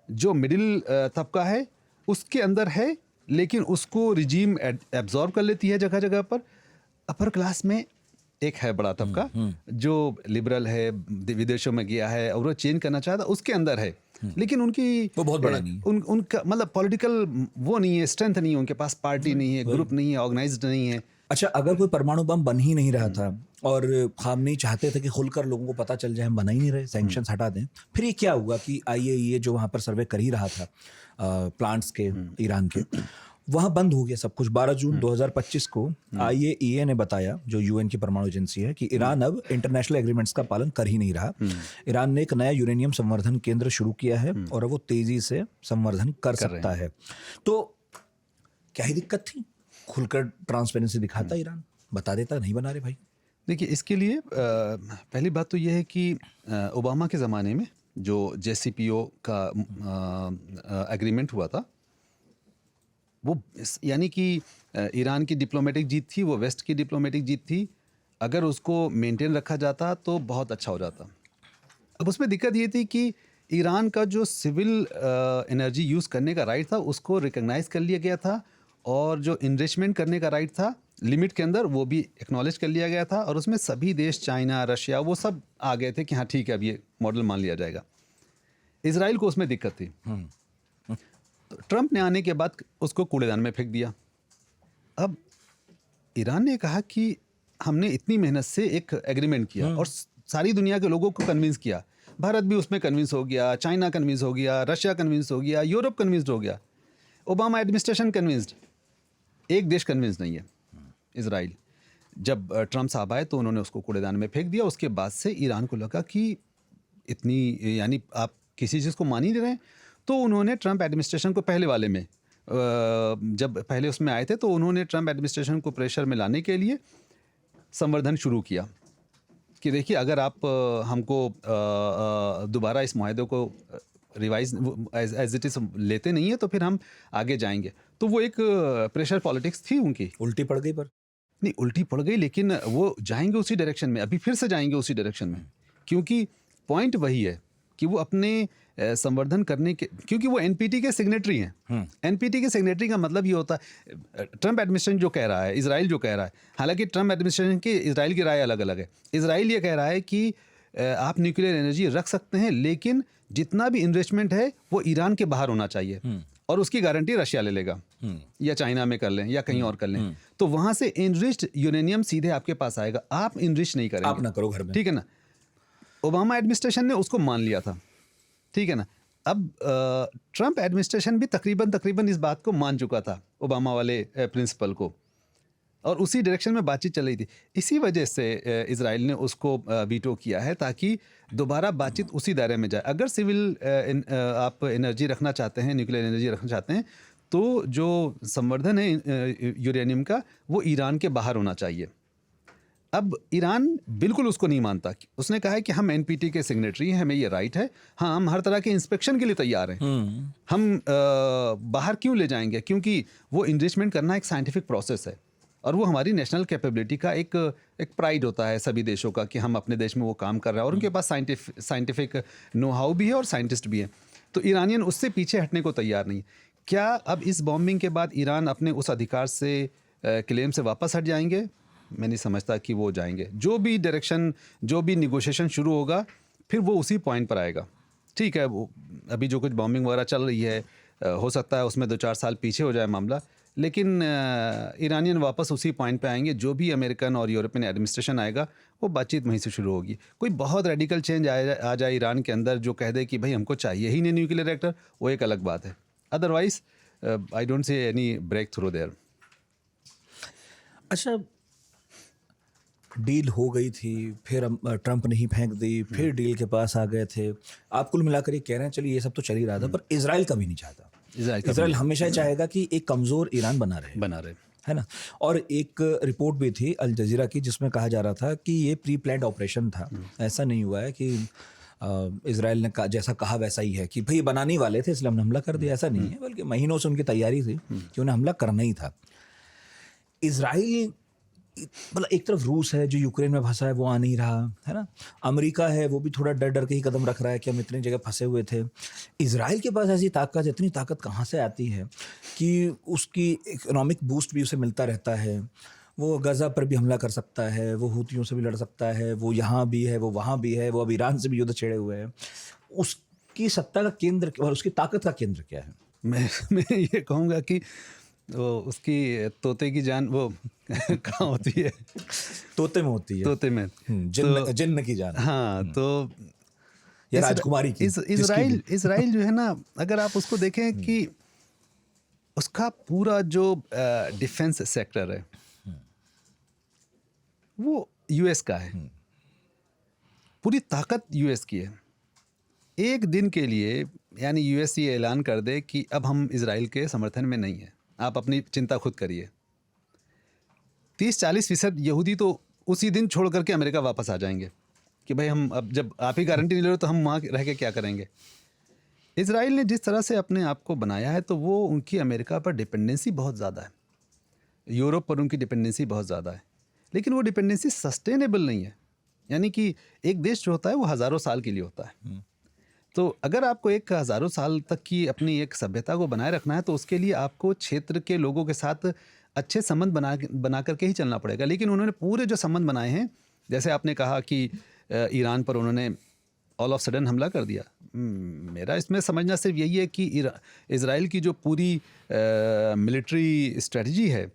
जो मिडिल तबका है उसके अंदर है, लेकिन उसको रिजीम एब्जॉर्ब कर लेती है जगह जगह पर। अपर क्लास में एक है बड़ा तबका जो लिबरल है, विदेशों में गया है और वो चेंज करना चाहता, उसके अंदर है, लेकिन उनकी वो बहुत बड़ा नहीं है। उनका मतलब पॉलिटिकल वो नहीं है, स्ट्रेंथ नहीं है, उनके पास पार्टी नहीं है, ग्रुप नहीं है, ऑर्गेनाइज्ड नहीं है। अच्छा, अगर कोई परमाणु बम बन ही नहीं रहा था और खामनेई चाहते थे कि खुलकर लोगों को पता चल जाए हम बना ही नहीं रहे, सैंक्शंस हटा दें, फिर ये क्या हुआ कि आईएईए जो वहाँ पर सर्वे कर ही रहा था प्लांट्स के ईरान के, वहाँ बंद हो गया सब कुछ। 12 जून 2025 को आईएईए ने बताया, जो यूएन की परमाणु एजेंसी है, कि ईरान अब इंटरनेशनल एग्रीमेंट्स का पालन कर ही नहीं रहा। ईरान ने एक नया यूरेनियम संवर्धन केंद्र शुरू किया है और अब वो तेजी से संवर्धन कर सकता है। तो क्या ही दिक्कत थी? खुलकर ट्रांसपेरेंसी दिखाता ईरान, बता देता नहीं बना रहे भाई। देखिए, इसके लिए पहली बात तो ये है कि ओबामा के ज़माने में जो JCPO का एग्रीमेंट हुआ था, वो यानी कि ईरान की डिप्लोमेटिक जीत थी, वो वेस्ट की डिप्लोमेटिक जीत थी। अगर उसको मेंटेन रखा जाता तो बहुत अच्छा हो जाता। अब उसमें दिक्कत ये थी कि ईरान का जो सिविल एनर्जी यूज़ करने का राइट था उसको रिकग्नाइज़ कर लिया गया था, और जो इन्रिचमेंट करने का राइट था लिमिट के अंदर वो भी एक्नॉलेज कर लिया गया था, और उसमें सभी देश, चाइना, रशिया, वो सब आ गए थे कि हाँ ठीक है, अब ये मॉडल मान लिया जाएगा। इजराइल को उसमें दिक्कत थी। तो ट्रंप ने आने के बाद उसको कूड़ेदान में फेंक दिया। अब ईरान ने कहा कि हमने इतनी मेहनत से एक एग्रीमेंट किया और सारी दुनिया के लोगों को कन्विंस किया, भारत भी उसमें कन्विंस हो गया, चाइना कन्विंस हो गया, रशिया कन्विंस हो गया, यूरोप कन्विंस्ड हो गया, ओबामा एडमिनिस्ट्रेशन कन्विंस्ड, एक देश कन्विंस नहीं है, इजराइल। जब ट्रंप साहब आए तो उन्होंने उसको कूड़ेदान में फेंक दिया। उसके बाद से ईरान को लगा कि इतनी, यानी आप किसी चीज़ को मान ही नहीं रहे। तो उन्होंने ट्रंप एडमिनिस्ट्रेशन को पहले वाले में, जब पहले उसमें आए थे, तो उन्होंने ट्रंप एडमिनिस्ट्रेशन को प्रेशर में लाने के लिए संवर्धन शुरू किया कि देखिए, अगर आप हमको दोबारा इस मुआहदे को रिवाइज एज इट इज़ लेते नहीं है तो फिर हम आगे जाएंगे। तो वो एक प्रेशर पॉलिटिक्स थी उनकी। उल्टी पड़ गई, पर नहीं उल्टी पड़ गई, लेकिन वो जाएंगे उसी डायरेक्शन में, अभी फिर से जाएंगे उसी डायरेक्शन में, क्योंकि पॉइंट वही है कि वो अपने संवर्धन करने के, क्योंकि वो एनपीटी के सिग्नेटरी हैं। एनपीटी के सिग्नेटरी का मतलब ये होता है, ट्रंप एडमिनिस्ट्रेशन जो कह रहा है, इजराइल जो कह रहा है, हालांकि ट्रंप एडमिनिस्ट्रेशन की, इजराइल की राय अलग अलग है। इजराइल ये कह रहा है कि आप न्यूक्लियर एनर्जी रख सकते हैं, लेकिन जितना भी इन्वेस्टमेंट है वो ईरान के बाहर होना चाहिए, और उसकी गारंटी रशिया ले लेगा, या चाइना में कर लें या कहीं और कर लें। तो वहां से इनरिच्ड यूरेनियम सीधे आपके पास आएगा, आप इनरिच नहीं करेंगे, आप ना करो घर में, ठीक है ना। ओबामा एडमिनिस्ट्रेशन ने उसको मान लिया था, ठीक है ना। अब ट्रंप एडमिनिस्ट्रेशन भी तकरीबन इस बात को मान चुका था, ओबामा वाले प्रिंसिपल को, और उसी डायरेक्शन में बातचीत चल रही थी। इसी वजह से इजराइल ने उसको वीटो किया है, ताकि दोबारा बातचीत उसी दायरे में जाए। अगर सिविल आप एनर्जी रखना चाहते हैं, न्यूक्लियर एनर्जी रखना चाहते हैं, तो जो संवर्धन है यूरेनियम का, वो ईरान के बाहर होना चाहिए। अब ईरान बिल्कुल उसको नहीं मानता। उसने कहा है कि हम एनपीटी के सिग्नेटरी हैं, हमें ये राइट है, हाँ हम हर तरह के इंस्पेक्शन के लिए तैयार हैं, हम बाहर क्यों ले जाएंगे, क्योंकि वो इनरिचमेंट करना एक साइंटिफिक प्रोसेस है, और वो हमारी नेशनल कैपेबिलिटी का एक प्राइड होता है सभी देशों का, कि हम अपने देश में वो काम कर रहे हैं, और उनके पास साइंटिफिक नो हाउ भी है और साइंटिस्ट भी हैं। तो ईरानियन उससे पीछे हटने को तैयार नहीं। क्या अब इस बॉम्बिंग के बाद ईरान अपने उस अधिकार से, क्लेम से वापस हट जाएंगे? मैं नहीं समझता कि वो जाएंगे। जो भी डायरेक्शन, जो भी निगोशिएशन शुरू होगा, फिर वो उसी पॉइंट पर आएगा। ठीक है, वो अभी जो कुछ बॉम्बिंग वगैरह चल रही है, हो सकता है उसमें 2-4 साल पीछे हो जाए मामला, लेकिन ईरानियन वापस उसी पॉइंट पे आएंगे। जो भी अमेरिकन और यूरोपियन एडमिनिस्ट्रेशन आएगा, वो बातचीट वहीं से शुरू होगी। कोई बहुत रेडिकल चेंज आ जाए ईरान के अंदर जो कह दे कि भाई हमको चाहिए ही नहीं न्यूक्लियर रिएक्टर, वो एक अलग बात है। Otherwise I don't see any breakthrough there. अच्छा, डील हो गई थी, फिर ट्रंप ने ही फेंक दी, फिर डील के पास आ गए थे। आप कुल मिलाकर ये कह रहे हैं चलिए ये सब तो चल ही रहा था, पर इजराइल कभी नहीं चाहता। इजराइल हमेशा चाहेगा कि एक कमज़ोर ईरान बना रहे, है ना। और एक रिपोर्ट भी थी अल जजीरा की जिसमें कहा जा रहा था कि ये प्री प्लान्ड ऑपरेशन था। ऐसा नहीं हुआ है कि इजराइल ने जैसा कहा वैसा ही है कि भाई बनाने ही वाले थे इसलिए हमने हमला कर दिया, ऐसा नहीं है, बल्कि महीनों से उनकी तैयारी थी कि उन्हें हमला करना ही था। इजराइल, मतलब एक तरफ रूस है जो यूक्रेन में फंसा है, वो आ नहीं रहा, है ना। अमेरिका है, वो भी थोड़ा डर डर के ही कदम रख रहा है कि हम इतनी जगह फंसे हुए थे। इजराइल के पास ऐसी ताकत, इतनी ताकत कहाँ से आती है कि उसकी इकोनॉमिक बूस्ट भी उसे मिलता रहता है। वो गज़ा पर भी हमला कर सकता है, वो हूतियों से भी लड़ सकता है, वो यहाँ भी है, वो वहाँ भी है, वो अब ईरान से भी युद्ध छेड़े हुए हैं। उसकी सत्ता का केंद्र और उसकी ताकत का केंद्र क्या है? मैं ये कहूँगा कि वो उसकी तोते की जान वो कहाँ होती है? तोते में होती है। तोते में। जिन्न की जान। हाँ, तो या राजकुमारी की। इजराइल जो है ना, अगर आप उसको देखें कि उसका पूरा जो डिफेंस सेक्टर है वो यूएस का है। पूरी ताकत यूएस की है। एक दिन के लिए यानी यूएस ये ऐलान कर दे कि अब हम इजराइल के समर्थन में नहीं हैं, आप अपनी चिंता खुद करिए, 30-40% यहूदी तो उसी दिन छोड़ करके अमेरिका वापस आ जाएंगे कि भाई हम अब जब आप ही गारंटी नहीं ले रहे तो हम वहाँ रह के क्या करेंगे। इजराइल ने जिस तरह से अपने आप को बनाया है, तो वो उनकी अमेरिका पर डिपेंडेंसी बहुत ज़्यादा है, यूरोप पर उनकी डिपेंडेंसी बहुत ज़्यादा है, लेकिन वो डिपेंडेंसी सस्टेनेबल नहीं है। यानी कि एक देश जो होता है वो हज़ारों साल के लिए होता है। तो अगर आपको एक हज़ारों साल तक की अपनी एक सभ्यता को बनाए रखना है, तो उसके लिए आपको क्षेत्र के लोगों के साथ अच्छे संबंध बना करके ही चलना पड़ेगा। लेकिन उन्होंने पूरे जो संबंध बनाए हैं, जैसे आपने कहा कि ईरान पर उन्होंने ऑल ऑफ सडन हमला कर दिया, मेरा इसमें समझना सिर्फ यही है कि इजराइल की जो पूरी मिलिट्री स्ट्रेटजी है,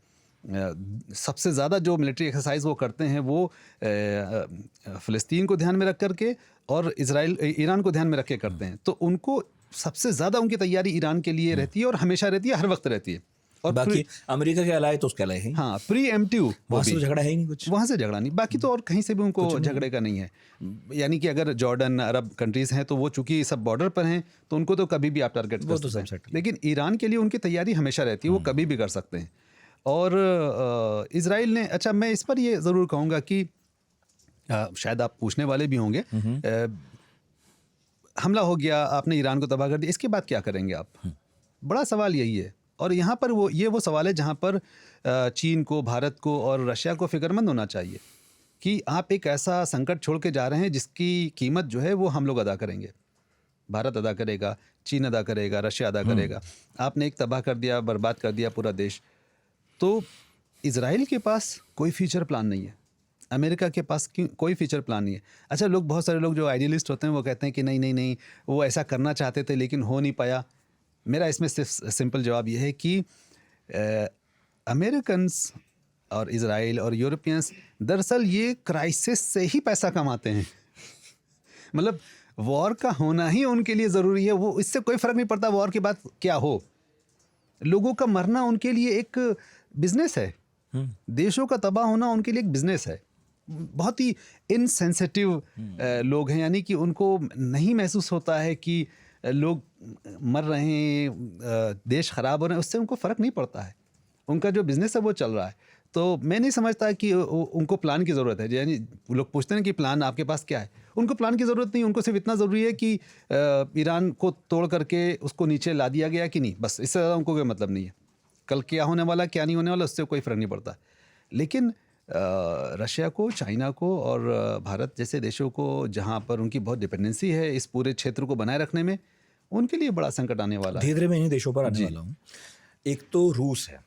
सबसे ज़्यादा जो मिलिट्री एक्सरसाइज वो करते हैं वो फ़लस्तीन को ध्यान में रख करके और ईरान को ध्यान में रख के करते हैं। तो उनको सबसे ज़्यादा उनकी तैयारी ईरान के लिए रहती है और हमेशा रहती है, हर वक्त रहती है। और बाकी अमेरिका के अलाए तो उसके अलाए है। हाँ, प्री एम्प्टिव, वहाँ से तो झगड़ा है ही नहीं कुछ, वहाँ से झगड़ा नहीं, बाकी तो और कहीं से भी उनको झगड़े का नहीं है। यानी कि अगर जॉर्डन, अरब कंट्रीज़ हैं तो वो चूंकि सब बॉर्डर पर हैं तो उनको तो कभी भी आप टारगेट कर सकते हैं, लेकिन ईरान के लिए उनकी तैयारी हमेशा रहती है, वो कभी भी कर सकते हैं। और इजराइल ने, अच्छा मैं इस पर ये ज़रूर कहूँगा कि शायद आप पूछने वाले भी होंगे, हमला हो गया, आपने ईरान को तबाह कर दिया, इसके बाद क्या करेंगे आप? बड़ा सवाल यही है। और यहाँ पर वो सवाल है जहाँ पर चीन को, भारत को और रशिया को फिक्रमंद होना चाहिए कि आप एक ऐसा संकट छोड़ के जा रहे हैं जिसकी कीमत जो है वो हम लोग अदा करेंगे। भारत अदा करेगा, चीन अदा करेगा, रशिया अदा करेगा। आपने एक तबाह कर दिया, बर्बाद कर दिया पूरा देश। तो इजराइल के पास कोई फ्यूचर प्लान नहीं है, अमेरिका के पास कोई फ्यूचर प्लान नहीं है। अच्छा, बहुत सारे लोग जो आइडियलिस्ट होते हैं वो कहते हैं कि नहीं वो ऐसा करना चाहते थे लेकिन हो नहीं पाया। मेरा इसमें सिर्फ सिंपल जवाब यह है कि अमेरिकन्स और इजराइल और यूरोपियंस दरअसल ये क्राइसिस से ही पैसा कमाते हैं। मतलब वॉर का होना ही उनके लिए ज़रूरी है, वो इससे कोई फ़र्क नहीं पड़ता वॉर के बाद क्या हो। लोगों का मरना उनके लिए एक बिजनेस है, देशों का तबाह होना उनके लिए एक बिजनेस है। बहुत ही इनसेंसिटिव लोग हैं, यानी कि उनको नहीं महसूस होता है कि लोग मर रहे हैं, देश ख़राब हो रहे हैं, उससे उनको फ़र्क नहीं पड़ता है। उनका जो बिज़नेस है वो चल रहा है। तो मैं नहीं समझता कि उनको प्लान की ज़रूरत है। यानी लोग पूछते हैं कि प्लान आपके पास क्या है, उनको प्लान की ज़रूरत नहीं। उनको सिर्फ इतना ज़रूरी है कि ईरान को तोड़ करके उसको नीचे ला दिया गया कि नहीं, बस इससे ज़्यादा उनको कोई मतलब नहीं है। कल क्या होने वाला क्या नहीं होने वाला उससे कोई फ़र्क नहीं पड़ता। लेकिन रशिया को, चाइना को और भारत जैसे देशों को, जहाँ पर उनकी बहुत डिपेंडेंसी है इस पूरे क्षेत्र को बनाए रखने में, उनके लिए बड़ा संकट आने वाला है। धीरे धीरे मैं इन्हीं देशों पर आने वाला हूँ। एक तो रूस है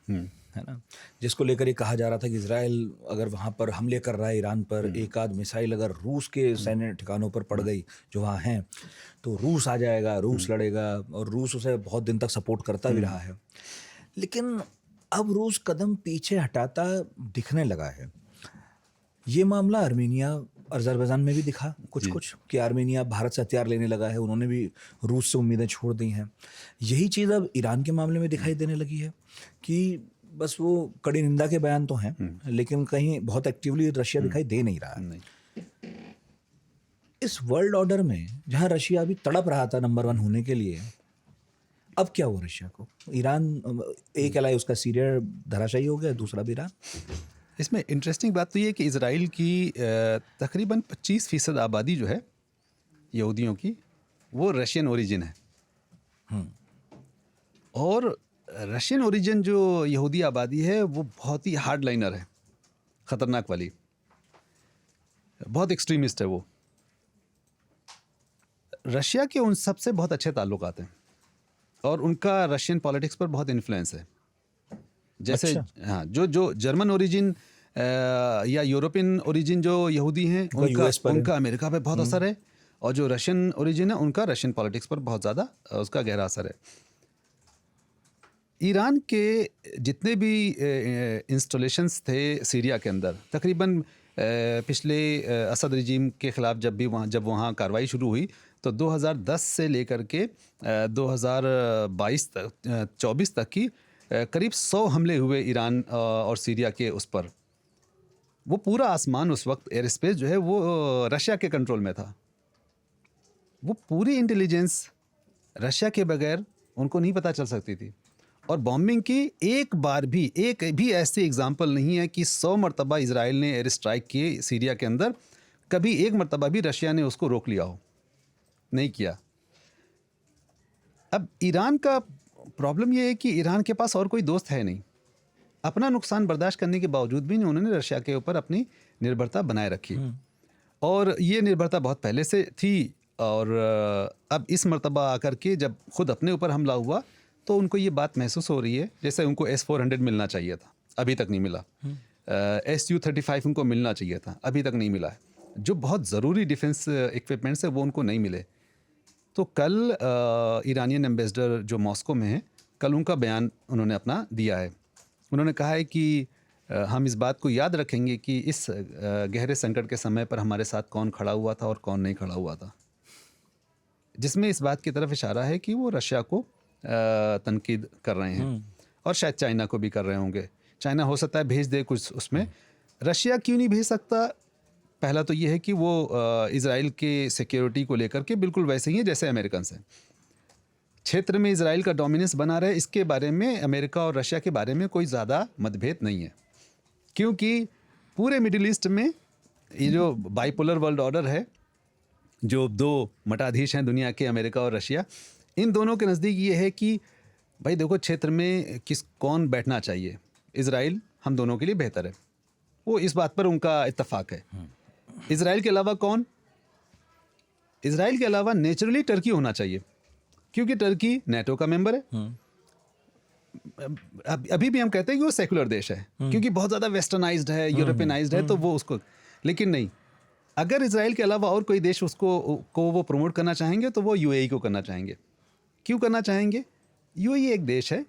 है ना, जिसको लेकर ये कहा जा रहा था कि इजराइल अगर वहाँ पर हमले कर रहा है ईरान पर, एक आध मिसाइल अगर रूस के सैन्य ठिकानों पर पड़ गई जो वहाँ हैं, तो रूस आ जाएगा, रूस लड़ेगा, और रूस उसे बहुत दिन तक सपोर्ट करता भी रहा है। लेकिन अब रूस कदम पीछे हटाता दिखने लगा है। ये मामला आर्मेनिया, अज़रबैजान में भी दिखा कुछ कि आर्मेनिया भारत से हथियार लेने लगा है, उन्होंने भी रूस से उम्मीदें छोड़ दी हैं। यही चीज़ अब ईरान के मामले में दिखाई देने लगी है कि बस वो कड़ी निंदा के बयान तो हैं, लेकिन कहीं बहुत एक्टिवली रशिया दिखाई दे नहीं रहा है। इस वर्ल्ड ऑर्डर में जहाँ रशिया अभी तड़प रहा था नंबर 1 होने के लिए, अब क्या हुआ रशिया को? ईरान एक एलाई उसका सीरिया धराशायी हो गया, दूसरा भी ईरान। इसमें इंटरेस्टिंग बात तो ये है कि इज़राइल की तकरीबन 25% आबादी जो है यहूदियों की, वो रशियन ओरिजिन है। और रशियन ओरिजिन जो यहूदी आबादी है वो बहुत ही हार्ड लाइनर है, ख़तरनाक वाली, बहुत एक्सट्रीमिस्ट है वो। रशिया के उन सबसे बहुत अच्छे ताल्लुकात हैं और उनका रशियन पॉलिटिक्स पर बहुत इन्फ्लुएंस है। जैसे हाँ, जो जर्मन ओरिजिन या यूरोपियन ओरिजिन जो यहूदी हैं उनका अमेरिका पे बहुत असर है, और जो रशियन ओरिजिन है उनका रशियन पॉलिटिक्स पर बहुत ज़्यादा उसका गहरा असर है। ईरान के जितने भी इंस्टॉलेशंस थे सीरिया के अंदर, तकरीबन पिछले असद रजीम के ख़िलाफ़ जब वहाँ कार्रवाई शुरू हुई तो 2010 से लेकर के 2022 तक 24 तक की करीब 100 हमले हुए ईरान और सीरिया के उस पर। वो पूरा आसमान उस वक्त एयर स्पेस जो है वो रशिया के कंट्रोल में था। वो पूरी इंटेलिजेंस रशिया के बगैर उनको नहीं पता चल सकती थी। और बॉम्बिंग की एक भी ऐसी एग्जाम्पल नहीं है कि 100 मरतबा इजराइल ने एयर स्ट्राइक किए सीरिया के अंदर, कभी एक मरतबा भी रशिया ने उसको रोक लिया हो, नहीं किया। अब ईरान का प्रॉब्लम ये है कि ईरान के पास और कोई दोस्त है नहीं। अपना नुकसान बर्दाश्त करने के बावजूद भी उन्होंने रशिया के ऊपर अपनी निर्भरता बनाए रखी, और ये निर्भरता बहुत पहले से थी। और अब इस मरतबा आकर के जब खुद अपने ऊपर हमला हुआ तो उनको ये बात महसूस हो रही है जैसे उनको S-400 मिलना चाहिए था, अभी तक नहीं मिला। Su-35 उनको मिलना चाहिए था, अभी तक नहीं मिला है। जो बहुत ज़रूरी डिफेंस इक्विपमेंट्स है वो उनको नहीं मिले। तो कल ईरानियन एम्बेसडर जो मॉस्को में है, कल उनका बयान उन्होंने अपना दिया है। उन्होंने कहा है कि हम इस बात को याद रखेंगे कि इस गहरे संकट के समय पर हमारे साथ कौन खड़ा हुआ था और कौन नहीं खड़ा हुआ था, जिसमें इस बात की तरफ इशारा है कि वो रशिया को तनकीद कर रहे हैं, और शायद चाइना को भी कर रहे होंगे। चाइना हो सकता है भेज दे कुछ उसमें, रशिया क्यों नहीं भेज सकता? पहला तो ये है कि वो इज़राइल के सिक्योरिटी को लेकर के बिल्कुल वैसे ही है जैसे अमेरिकन हैं। क्षेत्र में इज़राइल का डोमिनेंस बना रहे, इसके बारे में अमेरिका और रशिया के बारे में कोई ज़्यादा मतभेद नहीं है, क्योंकि पूरे मिडिल ईस्ट में ये जो बाइपोलर वर्ल्ड ऑर्डर है, जो दो मठाधीश हैं दुनिया के, अमेरिका और रशिया, इन दोनों के नज़दीक ये है कि भाई देखो क्षेत्र में कौन बैठना चाहिए, इज़राइल हम दोनों के लिए बेहतर है। वो इस बात पर उनका इत्तेफाक है। इज़राइल के अलावा कौन? इज़राइल के अलावा नेचुरली टर्की होना चाहिए, क्योंकि टर्की नेटो का मेंबर है। अभी भी हम कहते हैं कि वो सेकुलर देश है, क्योंकि बहुत ज़्यादा वेस्टर्नाइज्ड है, यूरोपियनाइज्ड है, तो वो उसको, लेकिन नहीं, अगर इज़राइल के अलावा और कोई देश उसको वो प्रमोट करना चाहेंगे तो वो UAE को करना चाहेंगे। क्यों करना चाहेंगे? UAE एक देश है,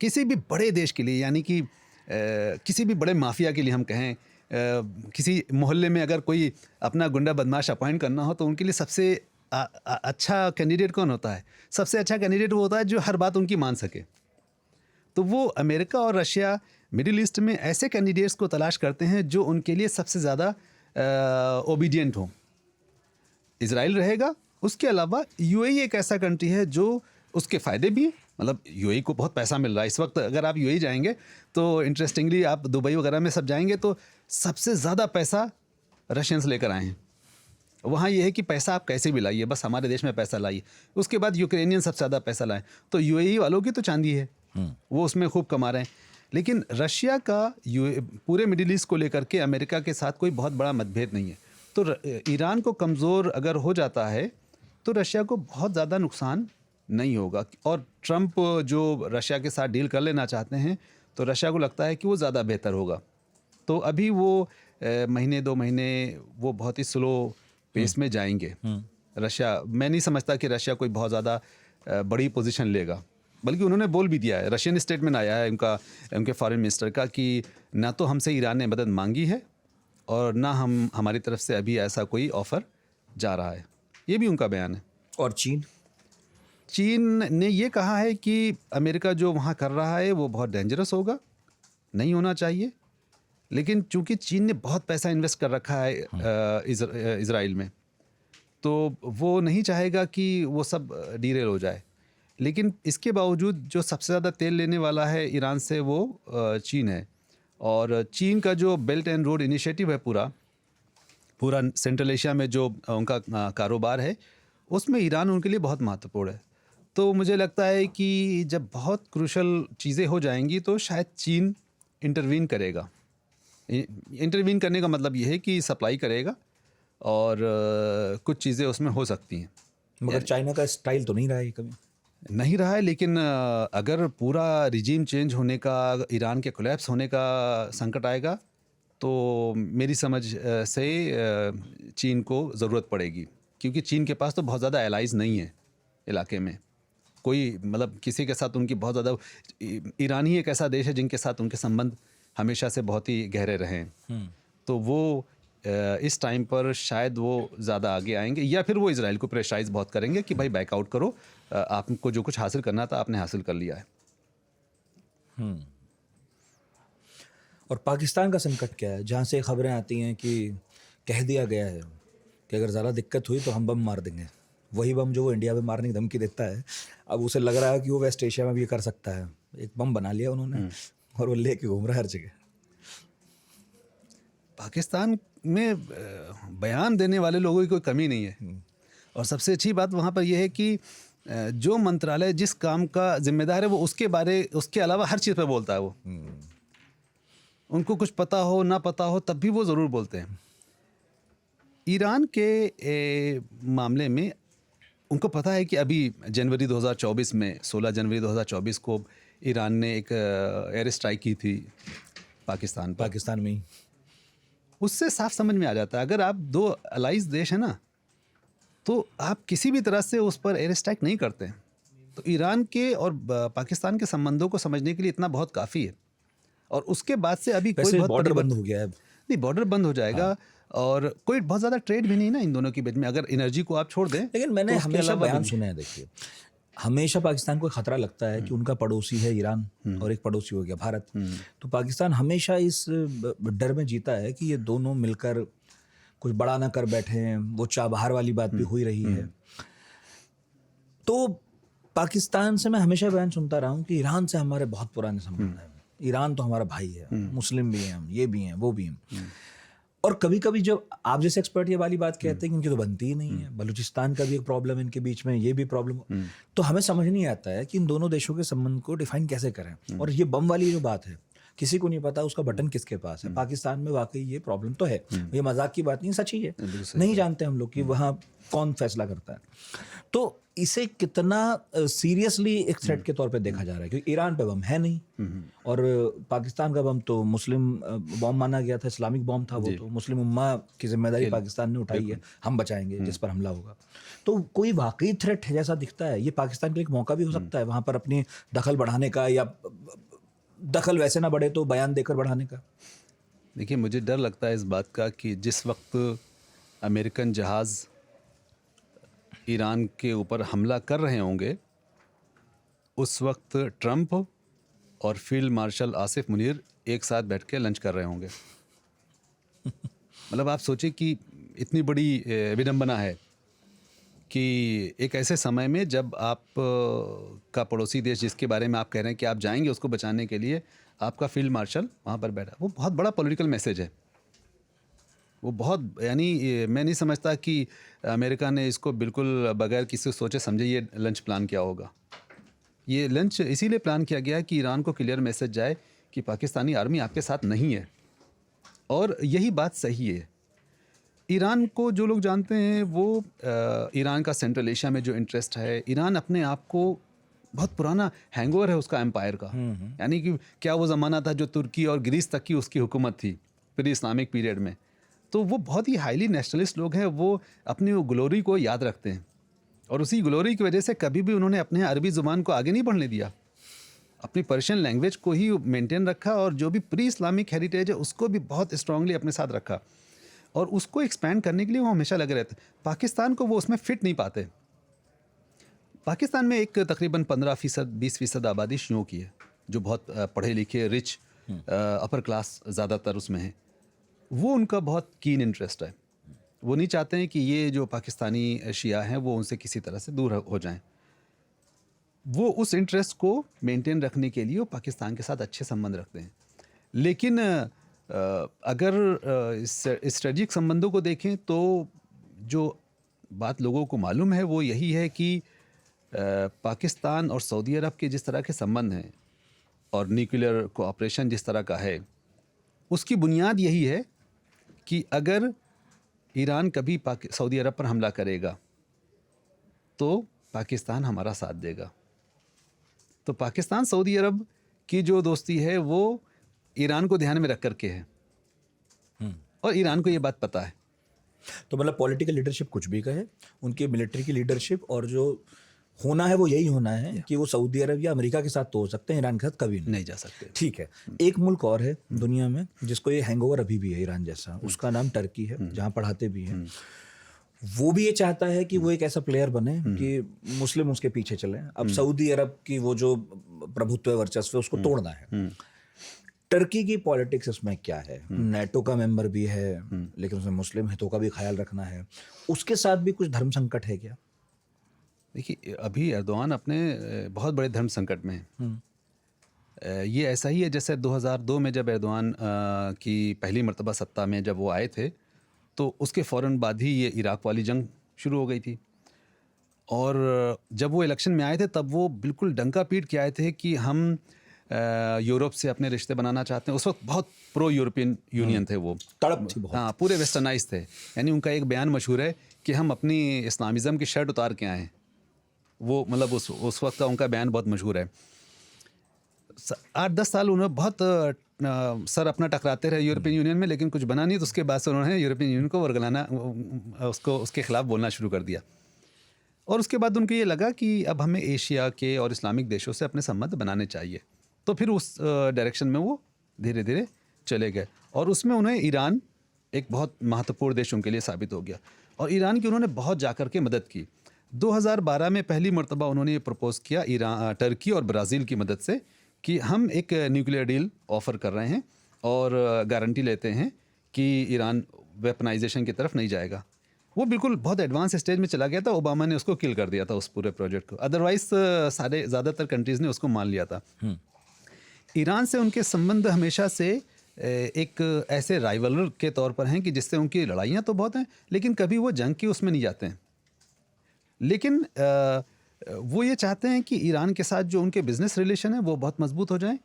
किसी भी बड़े देश के लिए, यानी कि किसी भी बड़े माफिया के लिए हम कहें, किसी मोहल्ले में अगर कोई अपना गुंडा बदमाश अपॉइंट करना हो तो उनके लिए सबसे अच्छा कैंडिडेट कौन होता है? सबसे अच्छा कैंडिडेट वो होता है जो हर बात उनकी मान सके। तो वो अमेरिका और रशिया मिडिल ईस्ट में ऐसे कैंडिडेट्स को तलाश करते हैं जो उनके लिए सबसे ज़्यादा ओबीडियंट हो। इज़राइल रहेगा, उसके अलावा UAE एक ऐसा कंट्री है जो उसके फ़ायदे भी हैं, मतलब UAE को बहुत पैसा मिल रहा है इस वक्त। अगर आप UAE जाएंगे तो इंटरेस्टिंगली आप दुबई वगैरह में सब जाएंगे तो सबसे ज़्यादा पैसा रशियंस लेकर आए हैं। वहाँ ये है कि पैसा आप कैसे भी लाइए, बस हमारे देश में पैसा लाइए। उसके बाद यूक्रेनियन सबसे ज़्यादा पैसा लाएं, तो UAE वालों की तो चांदी है, वो उसमें खूब कमा रहे हैं। लेकिन रशिया का पूरे मिडिल ईस्ट को लेकर के अमेरिका के साथ कोई बहुत बड़ा मतभेद नहीं है। तो ईरान को कमज़ोर अगर हो जाता है तो रशिया को बहुत ज़्यादा नुकसान नहीं होगा। और ट्रंप जो रशिया के साथ डील कर लेना चाहते हैं तो रशिया को लगता है कि वो ज़्यादा बेहतर होगा। तो अभी वो महीने 2 महीने वो बहुत ही स्लो पेस में जाएंगे। रशिया, मैं नहीं समझता कि रशिया कोई बहुत ज़्यादा बड़ी पोजीशन लेगा, बल्कि उन्होंने बोल भी दिया है, रशियन स्टेटमेंट आया है उनके फॉरेन मिनिस्टर का कि ना तो हमसे ईरान ने मदद मांगी है और ना हमारी तरफ से अभी ऐसा कोई ऑफ़र जा रहा है। ये भी उनका बयान है। और चीन ने ये कहा है कि अमेरिका जो वहाँ कर रहा है वो बहुत डेंजरस होगा, नहीं होना चाहिए। लेकिन चूंकि चीन ने बहुत पैसा इन्वेस्ट कर रखा है इज़राइल में, तो वो नहीं चाहेगा कि वो सब डीरेल हो जाए। लेकिन इसके बावजूद जो सबसे ज़्यादा तेल लेने वाला है ईरान से वो चीन है। और चीन का जो बेल्ट एंड रोड इनिशिएटिव है पूरा सेंट्रल एशिया में जो उनका कारोबार है, उसमें ईरान उनके लिए बहुत महत्वपूर्ण है। तो मुझे लगता है कि जब बहुत क्रूशल चीज़ें हो जाएंगी तो शायद चीन इंटरवीन करेगा। इंटरवीन करने का मतलब ये है कि सप्लाई करेगा और कुछ चीज़ें उसमें हो सकती हैं। मगर चाइना का स्टाइल तो नहीं रहा है कभी, नहीं रहा है। लेकिन अगर पूरा रिजीम चेंज होने का, ईरान के कोलैप्स होने का संकट आएगा तो मेरी समझ से चीन को ज़रूरत पड़ेगी, क्योंकि चीन के पास तो बहुत ज़्यादा एलाइज नहीं है इलाके में। कोई मतलब किसी के साथ उनकी बहुत ज़्यादा, ईरान ही एक ऐसा देश है जिनके साथ उनके संबंध हमेशा से बहुत ही गहरे रहे हैं। तो वो इस टाइम पर शायद वो ज़्यादा आगे आएंगे, या फिर वो इजराइल को प्रेशराइज बहुत करेंगे कि भाई बैकआउट करो, आपको जो कुछ हासिल करना था आपने हासिल कर लिया है। और पाकिस्तान का संकट क्या है, जहाँ से खबरें आती हैं कि कह दिया गया है कि अगर ज़्यादा दिक्कत हुई तो हम बम मार देंगे। वही बम जो वो इंडिया में मारने की धमकी देता है, अब उसे लग रहा है कि वो वेस्ट एशिया में भी कर सकता है। एक बम बना लिया उन्होंने और वो लेके घूम रहा है हर जगह। पाकिस्तान में बयान देने वाले लोगों की कोई कमी नहीं है। और सबसे अच्छी बात वहाँ पर यह है कि जो मंत्रालय जिस काम का जिम्मेदार है वो उसके अलावा हर चीज़ पर बोलता है। वो उनको कुछ पता हो ना पता हो तब भी वो ज़रूर बोलते हैं। ईरान के मामले में उनको पता है कि अभी जनवरी 2024 में 16 जनवरी 2024 को ईरान ने एक एयर स्ट्राइक की थी पाकिस्तान में ही। उससे साफ समझ में आ जाता है, अगर आप दो अलाइज देश है ना, तो आप किसी भी तरह से उस पर एयर स्ट्राइक नहीं करते हैं। तो ईरान के और पाकिस्तान के संबंधों को समझने के लिए इतना बहुत काफ़ी है। और उसके बाद से अभी कोई बॉर्डर बंद हो गया है। नहीं, बॉर्डर बंद हो जाएगा। हाँ। और कोई बहुत ज़्यादा ट्रेड भी नहीं ना इन दोनों के बीच में, अगर एनर्जी को आप छोड़ दें। लेकिन मैंने तो हमेशा बयान सुना है, देखिए हमेशा पाकिस्तान को खतरा लगता है कि उनका पड़ोसी है ईरान और एक पड़ोसी हो गया भारत। तो पाकिस्तान हमेशा इस डर में जीता है कि ये दोनों मिलकर कुछ बड़ा ना कर बैठे हैं। वो चाबहार वाली बात भी हुई रही है। तो पाकिस्तान से मैं हमेशा बयान सुनता रहा हूँ कि ईरान से हमारे बहुत पुराने संबंध हैं, ईरान तो हमारा भाई है, मुस्लिम भी हैं हम, ये भी हैं वो भी हैं। और कभी कभी जब आप जैसे एक्सपर्ट ये वाली बात कहते हैं कि इनकी तो बनती ही नहीं है, बलूचिस्तान का भी एक प्रॉब्लम है इनके बीच में, ये भी प्रॉब्लम, तो हमें समझ नहीं आता है कि इन दोनों देशों के संबंध को डिफाइन कैसे करें। और ये बम वाली जो बात है, किसी को नहीं पता उसका बटन किसके पास है। पाकिस्तान में वाकई ये प्रॉब्लम तो है, ये मजाक की बात नहीं, सच ही है। नहीं जानते हम लोग कि वहाँ कौन फैसला करता है। तो इसे कितना सीरियसली एक थ्रेट के तौर पे देखा जा रहा है, क्योंकि ईरान पे बम है नहीं और पाकिस्तान का बम तो मुस्लिम बम माना गया था, इस्लामिक बम था वो, तो मुस्लिम उम्मा की जिम्मेदारी पाकिस्तान ने उठाई है, हम बचाएंगे जिस पर हमला होगा। तो कोई वाकई थ्रेट है जैसा दिखता है। ये पाकिस्तान के लिए एक मौका भी हो सकता है वहाँ पर अपनी दखल बढ़ाने का, या दखल वैसे ना बढ़े तो बयान देकर बढ़ाने का। देखिए, मुझे डर लगता है इस बात का कि जिस वक्त अमेरिकन जहाज़ ईरान के ऊपर हमला कर रहे होंगे, उस वक्त ट्रंप और फील्ड मार्शल आसिफ मुनीर एक साथ बैठ के लंच कर रहे होंगे। मतलब आप सोचिए कि इतनी बड़ी विडंबना है कि एक ऐसे समय में जब आप का पड़ोसी देश जिसके बारे में आप कह रहे हैं कि आप जाएंगे उसको बचाने के लिए, आपका फील्ड मार्शल वहाँ पर बैठा। वो बहुत बड़ा पॉलिटिकल मैसेज है। वो बहुत, यानी मैं नहीं समझता कि अमेरिका ने इसको बिल्कुल बगैर किसी सोचे समझे ये लंच प्लान किया होगा। ये लंच इसीलिए प्लान किया गया कि ईरान को क्लियर मैसेज जाए कि पाकिस्तानी आर्मी आपके साथ नहीं है। और यही बात सही है। ईरान को जो लोग जानते हैं वो ईरान का सेंट्रल एशिया में जो इंटरेस्ट है, ईरान अपने आप को बहुत पुराना हैंगओवर है उसका एम्पायर का। यानी कि क्या वो ज़माना था जो तुर्की और ग्रीस तक की उसकी हुकूमत थी प्री इस्लामिक पीरियड में। तो वो बहुत ही हाईली नेशनलिस्ट लोग हैं, वो अपनी वो ग्लोरी को याद रखते हैं और उसी ग्लोरी की वजह से कभी भी उन्होंने अपने अरबी ज़ुबान को आगे नहीं बढ़ने दिया, अपनी पर्शियन लैंग्वेज को ही मेंटेन रखा और जो भी प्री इस्लामिक हेरिटेज है उसको भी बहुत स्ट्रांगली अपने साथ रखा और उसको एक्सपैंड करने के लिए वो हमेशा लगे रहते। पाकिस्तान को वो उसमें फिट नहीं पाते। पाकिस्तान में एक तकरीबन 15-20% आबादी शियों की है, जो बहुत पढ़े लिखे रिच अपर क्लास ज़्यादातर उसमें है। वो उनका बहुत कीन इंटरेस्ट है। वो नहीं चाहते हैं कि ये जो पाकिस्तानी शिया हैं वो उनसे किसी तरह से दूर हो जाएं। वो उस इंटरेस्ट को मेंटेन रखने के लिए वो पाकिस्तान के साथ अच्छे संबंध रखते हैं। लेकिन अगर स्ट्रेटजिक संबंधों को देखें तो जो बात लोगों को मालूम है वो यही है कि पाकिस्तान और सऊदी अरब के जिस तरह के संबंध हैं और न्यूक्लियर कोऑपरेशन जिस तरह का है, उसकी बुनियाद यही है कि अगर ईरान कभी सऊदी अरब पर हमला करेगा तो पाकिस्तान हमारा साथ देगा। तो पाकिस्तान सऊदी अरब की जो दोस्ती है वो ईरान को ध्यान में रख करके है और ईरान को ये बात पता है। तो मतलब पॉलिटिकल लीडरशिप कुछ भी कहे, उनकी मिलिट्री की लीडरशिप और जो होना है वो यही होना है कि वो सऊदी अरब या अमेरिका के साथ तो हो सकते हैं, ईरान के साथ कभी नहीं जा सकते। ठीक है। एक मुल्क और है दुनिया में जिसको ये हैंगओवर अभी भी है ईरान जैसा, उसका नाम टर्की है, जहाँ पढ़ाते भी हैं। वो भी ये चाहता है कि वो एक ऐसा प्लेयर बने कि मुस्लिम उसके पीछे चले। अब सऊदी अरब की वो जो प्रभुत्व वर्चस्व है उसको तोड़ना है। टर्की की पॉलिटिक्स इसमें क्या है? नेटो का मेंबर भी है लेकिन उसमें मुस्लिम हितों का भी ख्याल रखना है। उसके साथ भी कुछ धर्म संकट है क्या? देखिए, अभी एर्दोआन अपने बहुत बड़े धर्म संकट में है। ये ऐसा ही है जैसे 2002 में जब एर्दोआन की पहली मर्तबा सत्ता में जब वो आए थे तो उसके फ़ौरन बाद ही ये इराक वाली जंग शुरू हो गई थी। और जब वो इलेक्शन में आए थे तब वो बिल्कुल डंका पीट के आए थे कि हम यूरोप से अपने रिश्ते बनाना चाहते हैं। उस वक्त बहुत प्रो यूरोपियन यूनियन थे वो, तड़प थी बहुत। हाँ, पूरे वेस्टर्नाइज थे। यानी उनका एक बयान मशहूर है कि हम अपनी इस्लामिज़म की शर्ट उतार के आए हैं। वो मतलब उस वक्त का उनका बयान बहुत मशहूर है। 8-10 साल उन्होंने बहुत सर अपना टकराते रहे यूरोपियन यूनियन में, लेकिन कुछ बना नहीं। तो उसके बाद से उन्होंने यूरोपियन यूनियन को वर्गलाना, उसके खिलाफ बोलना शुरू कर दिया। और उसके बाद उनको ये लगा कि अब हमें एशिया के और इस्लामिक देशों से अपने संबंध बनाने चाहिए। तो फिर उस डायरेक्शन में वो धीरे धीरे चले गए और उसमें उन्हें ईरान एक बहुत महत्वपूर्ण देश उनके लिए साबित हो गया और ईरान की उन्होंने बहुत जाकर के मदद की। 2012 में पहली मर्तबा उन्होंने ये प्रपोज़ किया टर्की और ब्राज़ील की मदद से कि हम एक न्यूक्लियर डील ऑफ़र कर रहे हैं और गारंटी लेते हैं कि ईरान वेपनाइजेशन की तरफ नहीं जाएगा। वो बिल्कुल बहुत एडवांस स्टेज में चला गया था। ओबामा ने उसको किल कर दिया था उस पूरे प्रोजेक्ट को। अदरवाइज ज़्यादातर कंट्रीज़ ने उसको मान लिया था। ईरान से उनके संबंध हमेशा से एक ऐसे राइवलर के तौर पर हैं कि जिससे उनकी लड़ाइयाँ तो बहुत हैं लेकिन कभी वो जंग की उसमें नहीं जाते हैं। लेकिन वो ये चाहते हैं कि ईरान के साथ जो उनके बिजनेस रिलेशन है वो बहुत मजबूत हो जाएं।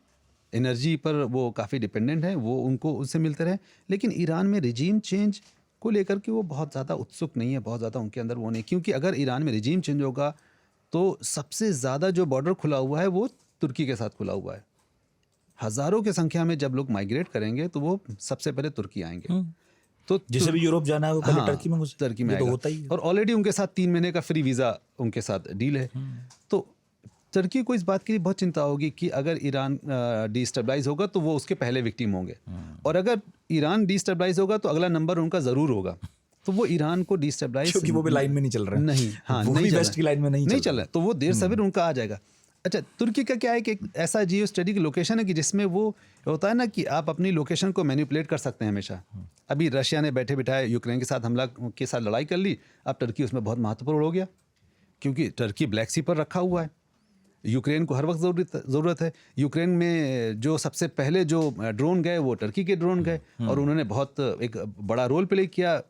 एनर्जी पर वो काफ़ी डिपेंडेंट हैं, वो उनको उनसे मिलते रहे। लेकिन ईरान में रिजीम चेंज को लेकर के वो बहुत ज़्यादा उत्सुक नहीं है, बहुत ज़्यादा उनके अंदर वो नहीं। क्योंकि अगर ईरान में रिजीम चेंज होगा तो सबसे ज़्यादा जो बॉर्डर खुला हुआ है वो तुर्की के साथ खुला हुआ है। हज़ारों की संख्या में जब लोग माइग्रेट करेंगे तो वो सबसे पहले तुर्की आएंगे। तो जिसे भी यूरोप जाना है वो पहले हाँ, टर्की में तो होता ही है। और ऑलरेडी उनके साथ 3 महीने का फ्री वीज़ा उनके साथ डील है। तो टर्की को इस बात की बहुत चिंता होगी कि अगर ईरान डिस्टेबलाइज होगा तो वो उसके पहले विक्टिम होंगे और अगर ईरान डिस्टेबलाइज होगा तो अगला नंबर उनका ज़रूर होगा। तो वो ईरान को डिस्टेबलाइज, क्योंकि वो भी लाइन में नहीं चल रहा है। नहीं, हाँ, वो नहीं भी वेस्ट की लाइन में नहीं चल रहा है। तो वो देर सवेर उनका आ जाएगा। अच्छा, तुर्की का क्या है कि एक ऐसा जियो स्टडी की लोकेशन है कि जिसमें वो होता है ना कि आप अपनी लोकेशन को मैनिपुलेट कर सकते हैं हमेशा। अभी रशिया ने बैठे बिठाए यूक्रेन के साथ हमला के साथ लड़ाई कर ली, अब टर्की उसमें बहुत महत्वपूर्ण हो गया क्योंकि टर्की ब्लैक सी पर रखा हुआ है। यूक्रेन को हर वक्त ज़रूरत है। यूक्रेन में जो सबसे पहले जो ड्रोन गए वो टर्की के ड्रोन गए और उन्होंने बहुत एक बड़ा रोल प्ले किया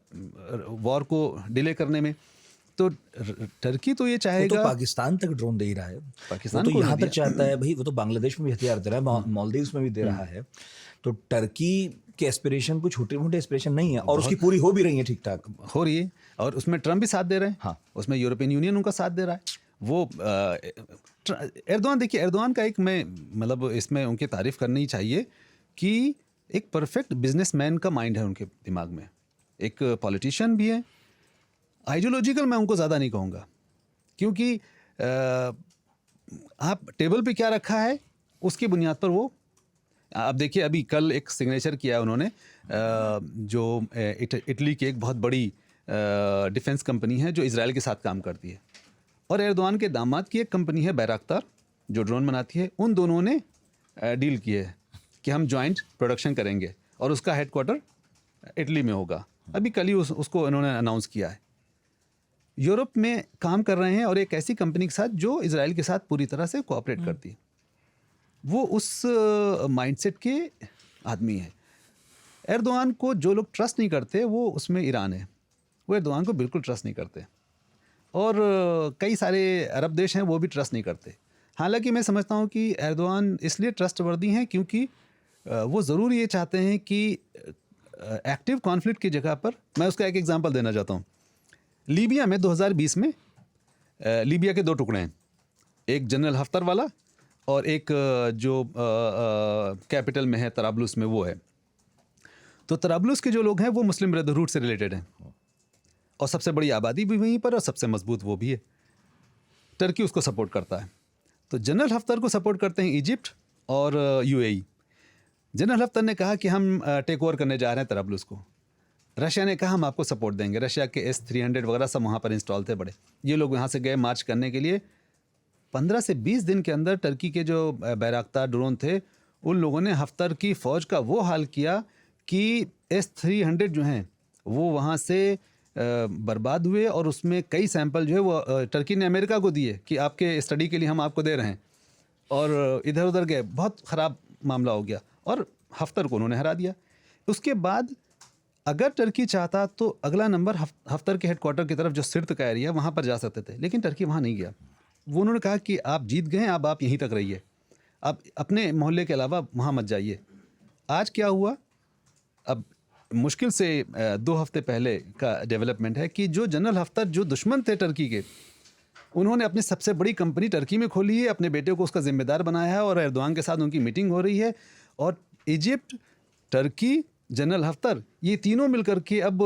वॉर को डिले करने में। तो टर्की तो ये चाहेगा, वो तो पाकिस्तान तक ड्रोन दे ही रहा है। पाकिस्तान वो तो को यहाँ तक चाहता है भाई, वो तो बांग्लादेश में भी हथियार दे रहा है, मालदीव्स में भी दे रहा है। तो टर्की कि एस्पिरेशन कोई छोटे मोटे एस्पिरेशन नहीं है और उसकी पूरी हो भी रही है ठीक ठाक। हो रही है, और उसमें ट्रम्प भी साथ दे रहे हैं। हाँ। उसमें यूरोपियन यूनियन उनका साथ दे रहा है। वो एर्दोआन, देखिए एर्दोआन का एक, मैं मतलब इसमें उनकी तारीफ करनी ही चाहिए कि एक परफेक्ट बिजनेसमैन का माइंड है उनके दिमाग में। एक पॉलिटिशियन भी है। आइडियोलॉजिकल मैं उनको ज़्यादा नहीं कहूँगा, क्योंकि आप टेबल पे क्या रखा है उसकी बुनियाद पर वो, आप देखिए अभी कल एक सिग्नेचर किया उन्होंने, जो इटली की एक बहुत बड़ी डिफेंस कंपनी है जो इजराइल के साथ काम करती है, और एर्दोआन के दामाद की एक कंपनी है बैराक्तार जो ड्रोन बनाती है। उन दोनों ने डील की है कि हम जॉइंट प्रोडक्शन करेंगे और उसका हेडक्वार्टर इटली में होगा। अभी कल ही उसको इन्होंने अनाउंस किया है। यूरोप में काम कर रहे हैं और एक ऐसी कंपनी के साथ जो इजराइल के साथ पूरी तरह से कोऑपरेट करती है। वो उस माइंडसेट के आदमी है। एर्दोआन को जो लोग ट्रस्ट नहीं करते वो उसमें ईरान है, वो एर्दोआन को बिल्कुल ट्रस्ट नहीं करते, और कई सारे अरब देश हैं वो भी ट्रस्ट नहीं करते। हालांकि मैं समझता हूँ कि एर्दोआन इसलिए ट्रस्टवर्दी हैं क्योंकि वो ज़रूर ये चाहते हैं कि एक्टिव कॉन्फ्लिक्ट की जगह पर, मैं उसका एक एग्जांपल देना चाहता हूँ। लीबिया में 2020 में लीबिया के 2 टुकड़े हैं, एक जनरल हफ्तर वाला और एक जो कैपिटल में है तराबलुस में वो है। तो तराबलुस के जो लोग हैं वो मुस्लिम ब्रदरहुड से रिलेटेड हैं, और सबसे बड़ी आबादी भी वहीं पर और सबसे मजबूत वो भी है। टर्की उसको सपोर्ट करता है। तो जनरल हफ्तर को सपोर्ट करते हैं इजिप्ट और यूएई। जनरल हफ्तर ने कहा कि हम टेक ओवर करने जा रहे हैं तराबलुस को। रशिया ने कहा हम आपको सपोर्ट देंगे। रशिया के S-300 वगैरह सब वहाँ पर इंस्टॉल थे बड़े। ये लोग यहाँ से गए मार्च करने के लिए। 15 से 20 दिन के अंदर टर्की के जो बैराक्तार ड्रोन थे उन लोगों ने हफ्तर की फ़ौज का वो हाल किया कि S-300 जो हैं वो वहाँ से बर्बाद हुए, और उसमें कई सैंपल जो है वो टर्की ने अमेरिका को दिए कि आपके स्टडी के लिए हम आपको दे रहे हैं, और इधर उधर गए। बहुत ख़राब मामला हो गया और हफ्तर को उन्होंने हरा दिया। उसके बाद अगर टर्की चाहता तो अगला नंबर हफ्तर के हेडक्वार्टर की तरफ जो सिर्त का एरिया वहाँ पर जा सकते थे, लेकिन टर्की वहाँ नहीं गया। वो उन्होंने कहा कि आप जीत गए, अब आप यहीं तक रहिए, आप अपने मोहल्ले के अलावा वहाँ मत जाइए। आज क्या हुआ, अब मुश्किल से 2 हफ्ते पहले का डेवलपमेंट है कि जो जनरल हफ्तर जो दुश्मन थे टर्की के, उन्होंने अपनी सबसे बड़ी कंपनी टर्की में खोली है, अपने बेटे को उसका जिम्मेदार बनाया है, और एर्दोआन के साथ उनकी मीटिंग हो रही है। और इजिप्ट, टर्की, जनरल हफ्तर, ये तीनों मिलकर के अब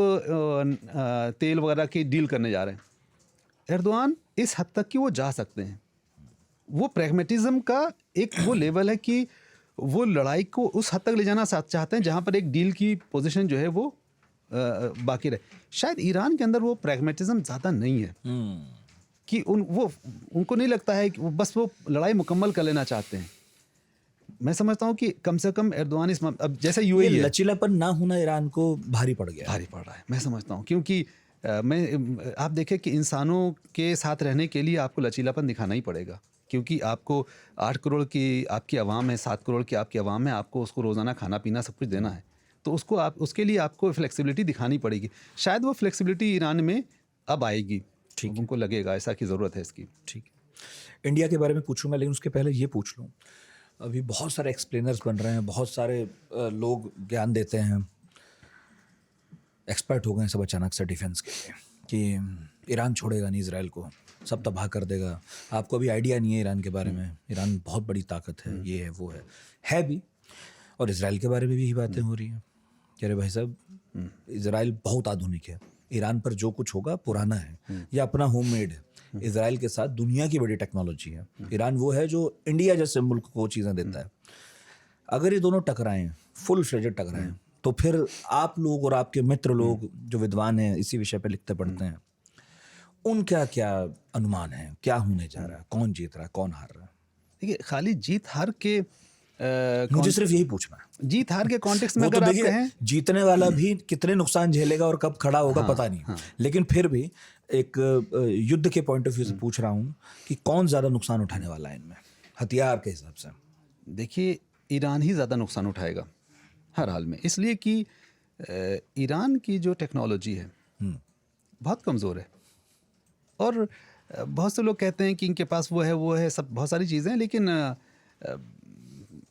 तेल वगैरह की डील करने जा रहे हैं। एर्दोआन इस हद तक कि वो जा सकते हैं। वो प्रैग्मेटिज्म का एक वो लेवल है कि वो लड़ाई को उस हद तक ले जाना चाहते हैं जहाँ पर एक डील की पोजीशन जो है वो बाकी रहे। शायद ईरान के अंदर वो प्रैग्मेटिज्म ज़्यादा नहीं है कि उनको नहीं लगता है कि बस वो लड़ाई मुकम्मल कर लेना चाहते हैं। मैं समझता हूँ कि कम से कम एर्दोआन अब जैसे यूएई है, लचीलापन ना होना ईरान को भारी पड़ रहा है मैं समझता हूँ, क्योंकि आप देखें कि इंसानों के साथ रहने के लिए आपको लचीलापन दिखाना ही पड़ेगा, क्योंकि आपको 8 करोड़ की आपकी आवाम है, 7 करोड़ की आपकी आवाम है, आपको उसको रोज़ाना खाना पीना सब कुछ देना है, तो उसके लिए आपको फ्लेक्सिबिलिटी दिखानी पड़ेगी। शायद वो फ्लेक्सिबिलिटी ईरान में अब आएगी, ठीक, उनको लगेगा ऐसा कि ज़रूरत है इसकी। ठीक, इंडिया के बारे में पूछूंगा, लेकिन उसके पहले ये पूछ लूँ, अभी बहुत सारे एक्सप्लेनर्स बन रहे हैं, बहुत सारे लोग ज्ञान देते हैं, एक्सपर्ट हो गए सब अचानक से डिफेंस के लिए कि ईरान छोड़ेगा नहीं इजराइल को, सब तबाह कर देगा। आपको अभी आइडिया नहीं है ईरान के बारे में, ईरान बहुत बड़ी ताकत है, ये है वो है भी। और इजराइल के बारे में भी यही बातें हो रही हैं कि अरे भाई साहब, इजराइल बहुत आधुनिक है, ईरान पर जो कुछ होगा पुराना है, या अपना होममेड है। इजराइल के साथ दुनिया की बड़ी टेक्नोलॉजी है। ईरान वो है जो इंडिया जैसे मुल्क को चीज़ें देता है। अगर ये दोनों टकराएं, फुल फ्लेजेड टकराएं, तो फिर आप लोग और आपके मित्र लोग जो विद्वान हैं, इसी विषय पे लिखते पढ़ते हैं, उनका क्या अनुमान है, क्या होने जा रहा है, कौन जीत रहा है, कौन हार रहा है? देखिए, खाली जीत हार के मुझे सिर्फ यही पूछना है। जीत हार के कॉन्टेक्स्ट में वो अगर तो आप कहें, जीतने वाला भी कितने नुकसान झेलेगा और कब खड़ा होगा पता नहीं, लेकिन फिर भी एक युद्ध के पॉइंट ऑफ व्यू से पूछ रहा हूँ कि कौन ज़्यादा नुकसान उठाने वाला है इनमें, हथियार के हिसाब से? देखिए, ईरान ही ज़्यादा नुकसान उठाएगा हर हाल में, इसलिए कि ईरान की जो टेक्नोलॉजी है बहुत कमज़ोर है, और बहुत से लोग कहते हैं कि इनके पास वो है सब बहुत सारी चीज़ें हैं, लेकिन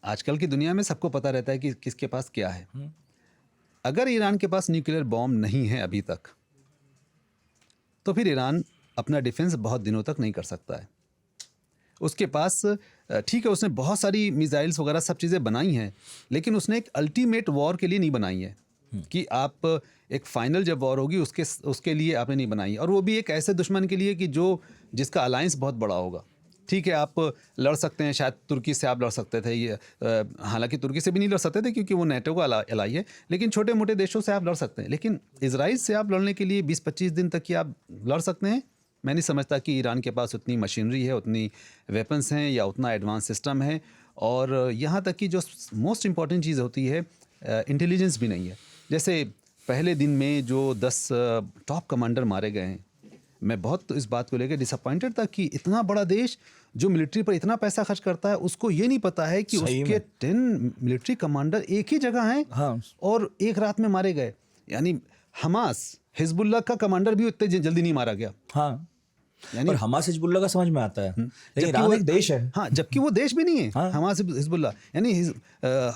आजकल की दुनिया में सबको पता रहता है कि किसके पास क्या है। अगर ईरान के पास न्यूक्लियर बॉम्ब नहीं है अभी तक, तो फिर ईरान अपना डिफेंस बहुत दिनों तक नहीं कर सकता है। उसके पास ठीक है, उसने बहुत सारी मिसाइल्स वगैरह सब चीज़ें बनाई हैं, लेकिन उसने एक अल्टीमेट वॉर के लिए नहीं बनाई है कि आप एक फाइनल जब वॉर होगी उसके लिए आपने नहीं बनाई, और वो भी एक ऐसे दुश्मन के लिए कि जिसका अलायंस बहुत बड़ा होगा। ठीक है, आप लड़ सकते हैं, शायद तुर्की से आप लड़ सकते थे, ये हालांकि तुर्की से भी नहीं लड़ सकते थे क्योंकि वो नेटो का अलाई है, लेकिन छोटे मोटे देशों से आप लड़ सकते हैं। लेकिन इजराइल से आप लड़ने के लिए 20-25 दिन तक की आप लड़ सकते हैं? मैं नहीं समझता कि ईरान के पास उतनी मशीनरी है, उतनी वेपन्स हैं या उतना एडवांस सिस्टम है। और यहाँ तक कि जो मोस्ट इम्पॉर्टेंट चीज़ होती है, इंटेलिजेंस भी नहीं है। जैसे पहले दिन में जो 10 टॉप कमांडर मारे गए हैं, मैं बहुत इस बात को लेकर डिसअपॉइंटेड था कि इतना बड़ा देश जो मिलिट्री पर इतना पैसा खर्च करता है, उसको ये नहीं पता है कि उसके 10 मिलिट्री कमांडर एक ही जगह हैं। हाँ। और एक रात में मारे गए। यानी हमास, हिजबुल्लाह का कमांडर भी उतने जल्दी नहीं मारा गया। हाँ, यानी और हमास हिजबुल्लाह का समझ में आता है, लेकिन ईरान एक देश है। हाँ, जबकि वो देश भी नहीं है। हाँ। हमास हिजबुल्लाह, यानी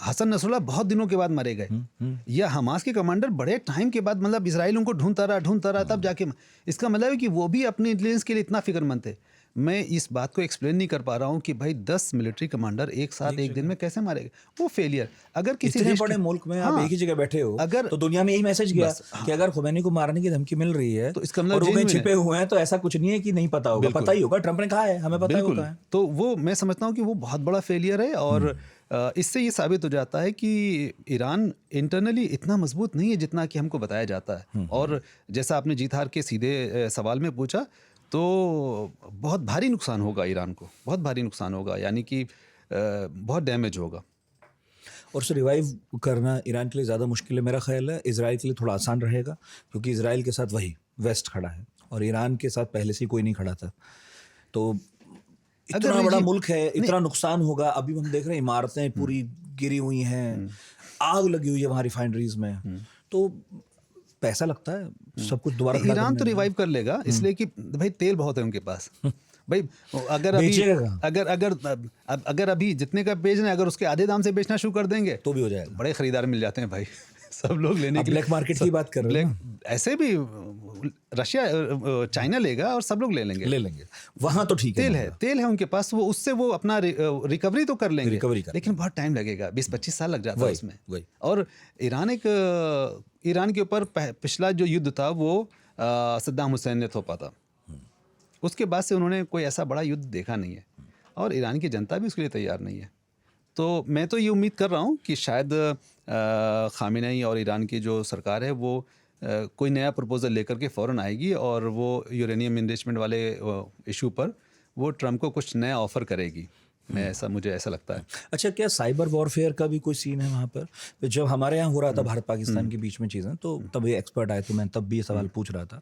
हसन नसरुल्लाह बहुत दिनों के बाद मारे गए, या हमास के कमांडर बड़े टाइम के बाद, मतलब इजराइल उनको ढूंढता रहा तब जाके। इसका मतलब है कि वो भी अपने इंटेलिजेंस के लिए इतना फिक्रमंद थे। मैं इस बात को एक्सप्लेन नहीं कर पा रहा हूँ कि भाई 10 मिलिट्री कमांडर एक साथ एक दिन में कैसे मारे गए। वो फेलियर। अगर किसी इतने देश बड़े मुल्क में आप हाँ, एक ही जगह बैठे हो, अगर तो दुनिया में यही मैसेज गया कि अगर खुमैनी को मारने की धमकी मिल रही है तो इसका मतलब और वो कहीं genuine छिपे हुए हैं, तो ऐसा कुछ नहीं है कि नहीं पता होगा, पता ही होगा। ट्रंप ने कहा है, हमें पता है वो कहाँ है। तो वो मैं समझता हूँ कि वो बहुत बड़ा फेलियर है। और इससे ये साबित हो जाता है कि ईरान इंटरनली इतना मजबूत नहीं है जितना कि हमको बताया जाता है। और जैसा आपने जीत हार के सीधे सवाल में पूछा, तो बहुत भारी नुकसान होगा ईरान को, बहुत भारी नुकसान होगा, यानी कि बहुत डैमेज होगा। और उसे रिवाइव करना ईरान के लिए ज़्यादा मुश्किल है मेरा ख्याल है। इजराइल के लिए थोड़ा आसान रहेगा, क्योंकि इजराइल के साथ वही वेस्ट खड़ा है और ईरान के साथ पहले से ही कोई नहीं खड़ा था। तो इतना बड़ा मुल्क है, इतना नुकसान होगा। अभी हम देख रहे हैं इमारतें पूरी गिरी हुई हैं, आग लगी हुई है वहाँ रिफाइनरीज में। तो पैसा लगता है सब कुछ दोबारा खड़ा ईरान करने तो में। रिवाइव कर लेगा, इसलिए कि भाई तेल बहुत है उनके पास। भाई अगर अभी बेचेगा। अगर अभी जितने का बेच रहे हैं, अगर उसके आधे दाम से बेचना शुरू कर देंगे तो भी हो जाएगा। बड़े खरीदार मिल जाते हैं भाई। सब लोग लेने अब के लिए। ब्लैक मार्केट की बात कर रहे हैं ना। ऐसे भी रशिया चाइना लेगा और सब लोग ले लेंगे। वहां तो ठीक है, तेल है उनके पास, वो उससे वो अपना रिकवरी तो कर लेंगे, लेकिन बहुत टाइम लगेगा, 20-25 साल लग जाता है उसमें। और ईरान के ऊपर पिछला जो युद्ध था वो सद्दाम हुसैन ने थोपा था। उसके बाद से उन्होंने कोई ऐसा बड़ा युद्ध देखा नहीं है, और ईरान की जनता भी उसके लिए तैयार नहीं है। तो मैं तो ये उम्मीद कर रहा हूँ कि शायद खामेनेई और ईरान की जो सरकार है वो कोई नया प्रपोजल लेकर के फ़ौरन आएगी, और वो यूरेनियम इन्रिचमेंट वाले इशू पर वो ट्रम्प को कुछ नया ऑफ़र करेगी। मुझे ऐसा लगता है। अच्छा, क्या साइबर वॉरफेयर का भी कोई सीन है वहाँ पर? जब हमारे यहाँ हो रहा था भारत पाकिस्तान के बीच में चीज़ें, तो तब ये एक्सपर्ट आए, तो मैं तब भी ये सवाल पूछ रहा था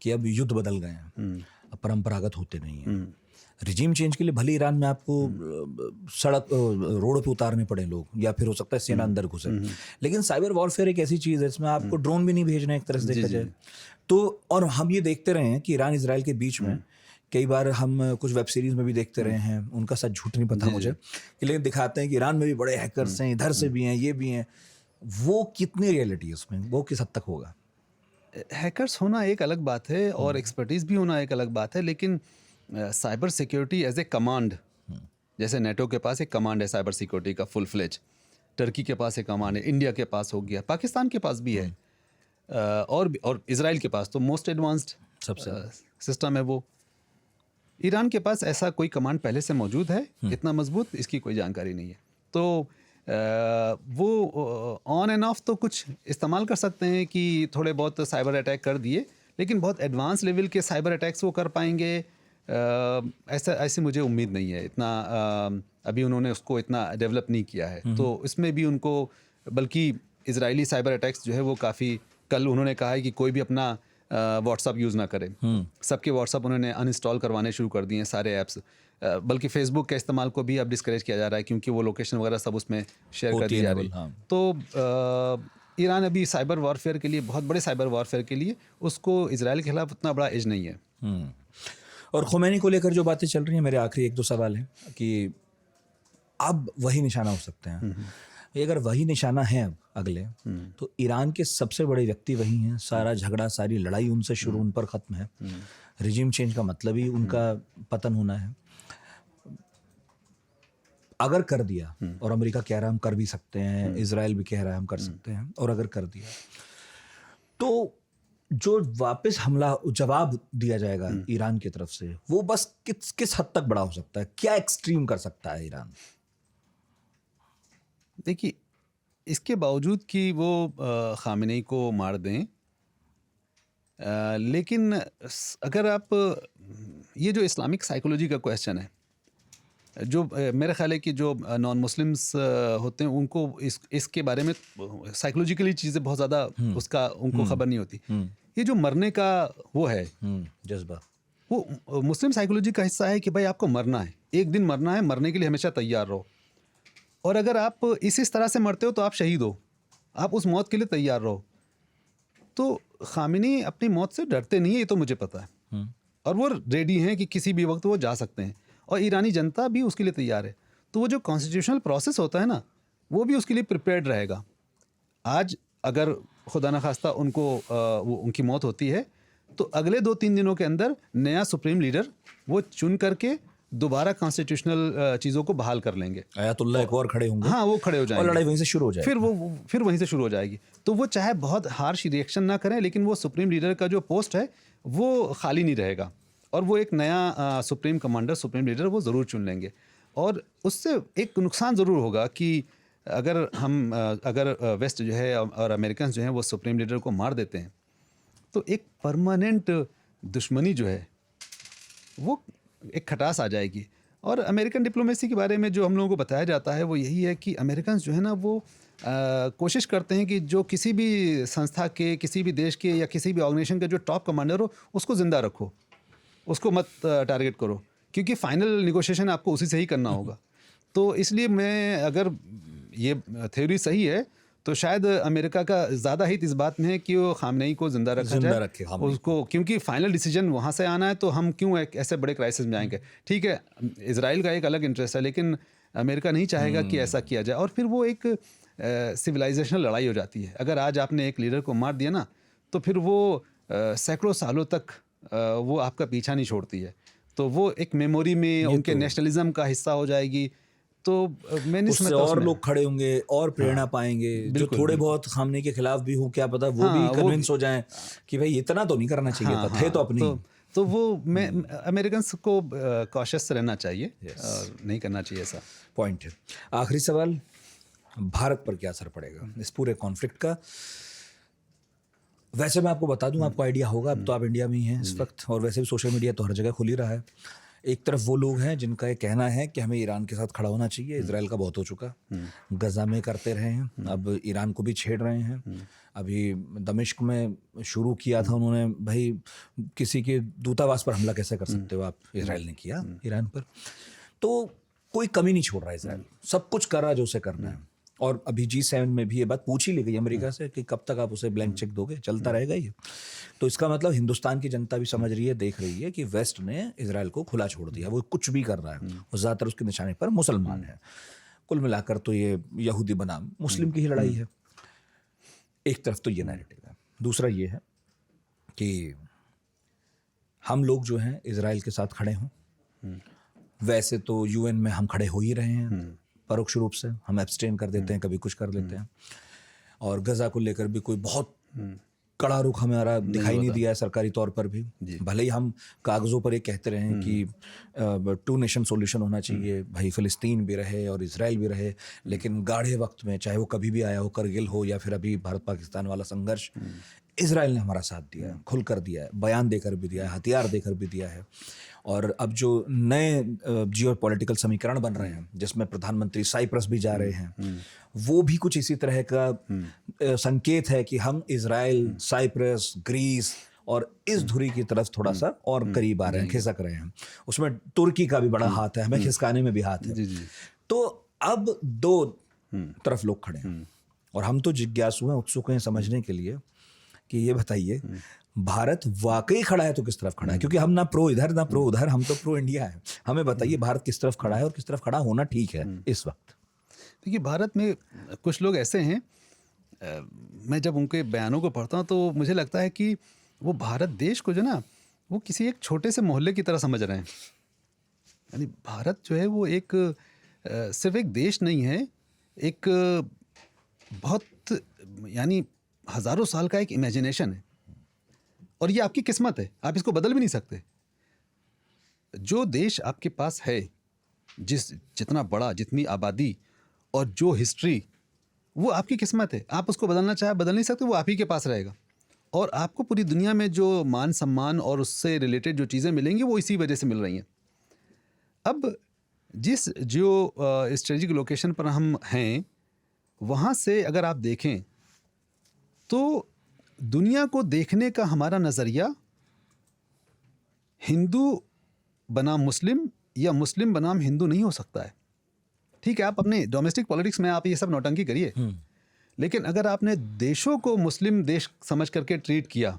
कि अब युद्ध बदल गए हैं, अब परंपरागत होते नहीं हैं। रिजीम चेंज के लिए भले ईरान में आपको सड़क रोड पे उतारने पड़े लोग, या फिर हो सकता है सेना अंदर घुसे, लेकिन साइबर वॉरफेयर एक ऐसी चीज़ है इसमें आपको ड्रोन भी नहीं भेजना, एक तरह से देखा जाए तो। और हम ये देखते रहे हैं कि ईरान इजराइल के बीच में कई बार हम कुछ वेब सीरीज में भी देखते रहे हैं, उनका सच झूठ नहीं पता मुझे, लेकिन दिखाते हैं कि ईरान में भी बड़े हैकर्स हैं, इधर से भी हैं, ये भी हैं। वो कितनी रियलिटी है उसमें, वो किस हद तक होगा? हैकर्स होना एक अलग बात है और एक्सपर्टीज़ भी होना एक अलग बात है, लेकिन cyber security as a command, जैसे नेटो के पास एक कमांड है साइबर सिक्योरिटी का फुल फ्लेज, टर्की के पास एक कमांड है, इंडिया के पास हो गया, पाकिस्तान के पास भी है, और इजराइल के पास तो मोस्ट एडवांस्ड सबसे सिस्टम है वो। ईरान के पास ऐसा कोई कमांड पहले से मौजूद है इतना मजबूत, इसकी कोई जानकारी नहीं है। तो वो ऑन एंड ऑफ तो कुछ इस्तेमाल कर सकते हैं कि थोड़े बहुत साइबर अटैक कर दिए, लेकिन बहुत एडवांस लेवल के साइबर अटैक्स वो कर पाएंगे ऐसे मुझे उम्मीद नहीं है। इतना अभी उन्होंने उसको इतना डेवलप नहीं किया है, तो इसमें भी उनको, बल्कि इजरायली साइबर अटैक्स जो है वो काफ़ी, कल उन्होंने कहा है कि कोई भी अपना व्हाट्सअप यूज़ ना करे, सबके व्हाट्सअप उन्होंने अनइंस्टॉल करवाने शुरू कर दिए हैं सारे ऐप्स, बल्कि फेसबुक के इस्तेमाल को भी अब डिस्करेज किया जा रहा है क्योंकि वो लोकेशन वगैरह सब उसमें शेयर कर दी जा रही है। तो ईरान अभी साइबर वॉरफेयर के लिए, बहुत बड़े साइबर वॉरफेयर के लिए उसको इजराइल के खिलाफ उतना बड़ा एज नहीं है। और खुमैनी को लेकर जो बातें चल रही हैं, मेरे आखिरी 1-2 सवाल हैं कि अब वही निशाना हो सकते हैं। ये अगर वही निशाना है अब अगले, तो ईरान के सबसे बड़े व्यक्ति वही हैं। सारा झगड़ा, सारी लड़ाई उनसे शुरू, उन पर ख़त्म है। रिजीम चेंज का मतलब ही उनका पतन होना है। अगर कर दिया, और अमेरिका कह रहा है हम कर भी सकते हैं, इजराइल भी कह रहा है हम कर सकते हैं, और अगर कर दिया तो जो वापस हमला जवाब दिया जाएगा ईरान की तरफ से, वो बस किस हद तक बड़ा हो सकता है? क्या एक्सट्रीम कर सकता है ईरान? देखिए, इसके बावजूद कि वो खामेनेई को मार दें, लेकिन अगर आप ये जो इस्लामिक साइकोलॉजी का क्वेश्चन है, जो मेरा ख्याल है कि जो नॉन मुस्लिम्स होते हैं उनको इसके बारे में साइकोलॉजिकली चीज़ें बहुत ज़्यादा उसका उनको खबर नहीं होती। ये जो मरने का वो है जज्बा, वो मुस्लिम साइकोलॉजी का हिस्सा है कि भाई आपको मरना है, एक दिन मरना है, मरने के लिए हमेशा तैयार रहो। और अगर आप इस तरह से मरते हो तो आप शहीद हो, आप उस मौत के लिए तैयार रहो। तो खामेनी अपनी मौत से डरते नहीं है, ये तो मुझे पता है, और वो रेडी हैं कि किसी भी वक्त वो जा सकते हैं, और ईरानी जनता भी उसके लिए तैयार है। तो वो जो कॉन्स्टिट्यूशनल प्रोसेस होता है ना, वो भी उसके लिए प्रिपेयर्ड रहेगा। आज अगर खुदा न खास्ता उनको वो उनकी मौत होती है, तो अगले 2-3 दिनों के अंदर नया सुप्रीम लीडर वो चुन करके दोबारा कॉन्स्टिट्यूशनल चीज़ों को बहाल कर लेंगे। आयतुल्ला एक और खड़े होंगे, हाँ, वो खड़े हो जाएंगे और लड़ाई वहीं से शुरू हो जाएगी। फिर वहीं से शुरू हो जाएगी। तो वो चाहे बहुत हार्श रिएक्शन ना करें, लेकिन वो सुप्रीम लीडर का जो पोस्ट है वो खाली नहीं रहेगा, और वो एक नया सुप्रीम कमांडर, सुप्रीम लीडर वो ज़रूर चुन लेंगे। और उससे एक नुकसान ज़रूर होगा कि अगर वेस्ट जो है और अमेरिकन जो हैं वो सुप्रीम लीडर को मार देते हैं, तो एक परमानेंट दुश्मनी जो है वो एक खटास आ जाएगी। और अमेरिकन डिप्लोमेसी के बारे में जो हम लोगों को बताया जाता है वो यही है कि अमेरिकन जो है ना वो कोशिश करते हैं कि जो किसी भी संस्था के, किसी भी देश के या किसी भी ऑर्गेनाइजेशन का जो टॉप कमांडर हो उसको ज़िंदा रखो, उसको मत टारगेट करो, क्योंकि फाइनल निगोशिएशन आपको उसी से ही करना होगा। तो इसलिए मैं, अगर ये थ्योरी सही है, तो शायद अमेरिका का ज़्यादा हित इस बात में है कि वो खामनेई को ज़िंदा रखा जाए उसको, क्योंकि फाइनल डिसीजन वहाँ से आना है। तो हम क्यों एक ऐसे बड़े क्राइसिस में आएंगे? ठीक है, इजराइल का एक अलग इंटरेस्ट है, लेकिन अमेरिका नहीं चाहेगा कि ऐसा किया जाए, और फिर वो एक सिविलाइजेशनल लड़ाई हो जाती है। अगर आज आपने एक लीडर को मार दिया ना, तो फिर वो सैकड़ों सालों तक वो आपका पीछा नहीं छोड़ती है। तो वो एक मेमोरी में उनके नेशनलिज्म का हिस्सा हो जाएगी। तो मैं नहीं समझता और लोग खड़े होंगे और प्रेरणा पाएंगे, जो थोड़े बहुत खामने के खिलाफ भी हो, क्या पता वो भी कन्विंस हो जाएं कि भाई इतना तो नहीं करना चाहिए था, थे तो अपनी। तो वो मैं अमेरिकन को कॉशियस रहना चाहिए, और नहीं करना चाहिए ऐसा। पॉइंट है। आखिरी सवाल, भारत पर क्या असर पड़ेगा इस पूरे कॉन्फ्लिक्ट का? वैसे मैं आपको बता दूं, आपको आइडिया होगा, अब तो आप इंडिया में ही हैं इस वक्त, और वैसे भी सोशल मीडिया तो हर जगह खुल ही रहा है। एक तरफ वो लोग हैं जिनका ये कहना है कि हमें ईरान के साथ खड़ा होना चाहिए, इजराइल का बहुत हो चुका, गजा में करते रहे हैं, अब ईरान को भी छेड़ रहे हैं। अभी दमिश्क में शुरू किया था उन्होंने, भाई किसी के दूतावास पर हमला कैसे कर सकते हो आप? इजराइल ने किया ईरान पर। तो कोई कमी नहीं छोड़ रहा इजराइल, सब कुछ कर रहा जो उसे करना है। और अभी G7 में भी ये बात पूछी ली गई अमेरिका से कि कब तक आप उसे ब्लैंक चेक दोगे, चलता रहेगा ये। तो इसका मतलब हिंदुस्तान की जनता भी समझ रही है, देख रही है कि वेस्ट ने इजराइल को खुला छोड़ दिया, वो कुछ भी कर रहा है, और ज़्यादातर उसके निशाने पर मुसलमान है। कुल मिलाकर तो ये यहूदी बनाम मुस्लिम की ही लड़ाई है। एक तरफ तो ये नैरेटिव है, दूसरा ये है कि हम लोग जो हैं इजराइल के साथ खड़े हों। वैसे तो UN में हम खड़े हो ही रहे हैं, परोक्ष रूप से हम एब्सटेन कर देते हैं, कभी कुछ कर लेते हैं, और गजा को लेकर भी कोई बहुत कड़ा रुख हमारा दिखाई नहीं दिया है सरकारी तौर पर भी। भले ही हम कागज़ों पर ये कहते रहे हैं कि 2 नेशन सॉल्यूशन होना चाहिए, भाई फ़िलिस्तीन भी रहे और इजराइल भी रहे, लेकिन गाढ़े वक्त में, चाहे वो कभी भी आया हो, करगिल हो या फिर अभी भारत पाकिस्तान वाला संघर्ष, इजराइल ने हमारा साथ दिया है, खुल कर दिया है, बयान देकर भी दिया है, हथियार देकर भी दिया है। और अब जो नए जियो पॉलिटिकल समीकरण बन रहे हैं, जिसमें प्रधानमंत्री साइप्रस भी जा रहे हैं, वो भी कुछ इसी तरह का संकेत है कि हम इजराइल, साइप्रस, ग्रीस और इस धुरी की तरफ थोड़ा सा और करीब आ रहे हैं, खिसक रहे हैं। उसमें तुर्की का भी बड़ा हाथ है, हमें खिसकाने में भी हाथ है। तो अब 2 तरफ लोग खड़े हैं, और हम तो जिज्ञासु हैं, उत्सुक हैं समझने के लिए कि ये बताइए भारत वाकई खड़ा है तो किस तरफ खड़ा है? क्योंकि हम ना प्रो इधर ना प्रो उधर, हम तो प्रो इंडिया है। हमें बताइए भारत किस तरफ खड़ा है और किस तरफ खड़ा होना ठीक है इस वक्त? देखिए, भारत में कुछ लोग ऐसे हैं, मैं जब उनके बयानों को पढ़ता हूँ तो मुझे लगता है कि वो भारत देश को जो ना, वो किसी एक छोटे से मोहल्ले की तरह समझ रहे हैं। यानी भारत जो है वो एक सिर्फ एक देश नहीं है, एक बहुत यानी हज़ारों साल का एक इमेजिनेशन है, और ये आपकी किस्मत है, आप इसको बदल भी नहीं सकते। जो देश आपके पास है, जितना बड़ा, जितनी आबादी और जो हिस्ट्री, वो आपकी किस्मत है। आप उसको बदलना चाहे बदल नहीं सकते, वो आप ही के पास रहेगा। और आपको पूरी दुनिया में जो मान सम्मान और उससे रिलेटेड जो चीज़ें मिलेंगी वो इसी वजह से मिल रही हैं। अब जिस जो स्ट्रेटेजिक लोकेशन पर हम हैं, वहाँ से अगर आप देखें तो दुनिया को देखने का हमारा नज़रिया हिंदू बनाम मुस्लिम या मुस्लिम बनाम हिंदू नहीं हो सकता है। ठीक है, आप अपने डोमेस्टिक पॉलिटिक्स में आप ये सब नौटंकी करिए, लेकिन अगर आपने देशों को मुस्लिम देश समझ करके ट्रीट किया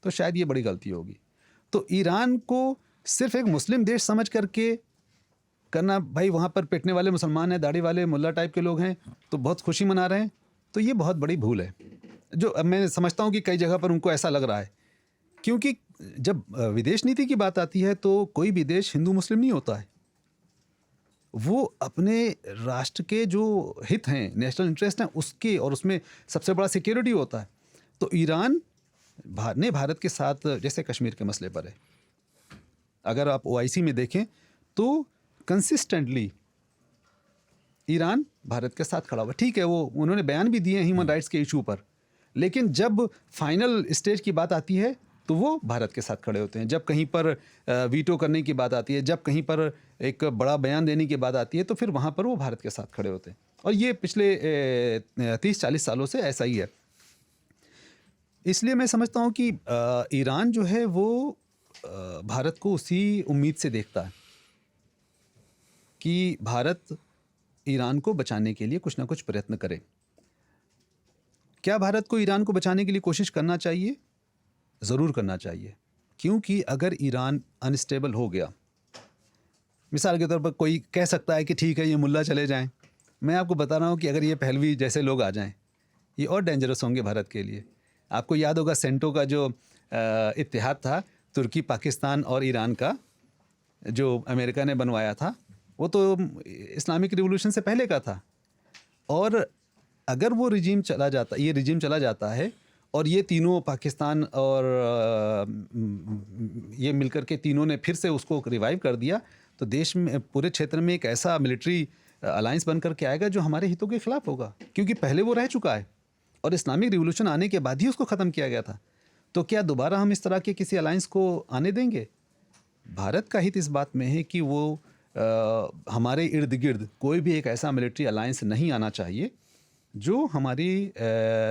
तो शायद ये बड़ी गलती होगी। तो ईरान को सिर्फ एक मुस्लिम देश समझ करके करना, भाई वहाँ पर पिटने वाले मुसलमान हैं, दाढ़ी वाले मुल्ला टाइप के लोग हैं तो बहुत खुशी मना रहे हैं, तो ये बहुत बड़ी भूल है, जो मैं समझता हूँ कि कई जगह पर उनको ऐसा लग रहा है। क्योंकि जब विदेश नीति की बात आती है तो कोई भी देश हिंदू मुस्लिम नहीं होता है, वो अपने राष्ट्र के जो हित हैं, नेशनल इंटरेस्ट हैं, उसके, और उसमें सबसे बड़ा सिक्योरिटी होता है। तो ईरान ने भारत के साथ, जैसे कश्मीर के मसले पर है, अगर आप ओआईसी में देखें तो कंसिस्टेंटली ईरान भारत के साथ खड़ा हुआ। ठीक है, वो उन्होंने बयान भी दिए ह्यूमन राइट्स के इशू पर, लेकिन जब फाइनल स्टेज की बात आती है तो वो भारत के साथ खड़े होते हैं। जब कहीं पर वीटो करने की बात आती है, जब कहीं पर एक बड़ा बयान देने की बात आती है, तो फिर वहाँ पर वो भारत के साथ खड़े होते हैं। और ये पिछले 30-40 सालों से ऐसा ही है। इसलिए मैं समझता हूँ कि ईरान जो है वो भारत को उसी उम्मीद से देखता है कि भारत ईरान को बचाने के लिए कुछ ना कुछ प्रयत्न करे। क्या भारत को ईरान को बचाने के लिए कोशिश करना चाहिए? ज़रूर करना चाहिए, क्योंकि अगर ईरान अनस्टेबल हो गया, मिसाल के तौर पर कोई कह सकता है कि ठीक है ये मुल्ला चले जाएं। मैं आपको बता रहा हूँ कि अगर ये पहलवी जैसे लोग आ जाएं, ये और डेंजरस होंगे भारत के लिए। आपको याद होगा सेंटो का जो इत्तेहाद था, तुर्की, पाकिस्तान और ईरान का, जो अमेरिका ने बनवाया था, वो तो इस्लामिक रिवॉल्यूशन से पहले का था। और अगर वो रिजीम चला जाता, ये रिजीम चला जाता है और ये तीनों, पाकिस्तान और ये मिलकर के तीनों ने फिर से उसको रिवाइव कर दिया, तो देश में, पूरे क्षेत्र में एक ऐसा मिलिट्री अलायंस बन करके आएगा जो हमारे हितों के खिलाफ होगा, क्योंकि पहले वो रह चुका है और इस्लामिक रिवॉल्यूशन आने के बाद ही उसको ख़त्म किया गया था। तो क्या दोबारा हम इस तरह के किसी अलायंस को आने देंगे? भारत का हित इस बात में है कि वो हमारे इर्द गिर्द कोई भी एक ऐसा मिलिट्री अलायंस नहीं आना चाहिए जो हमारी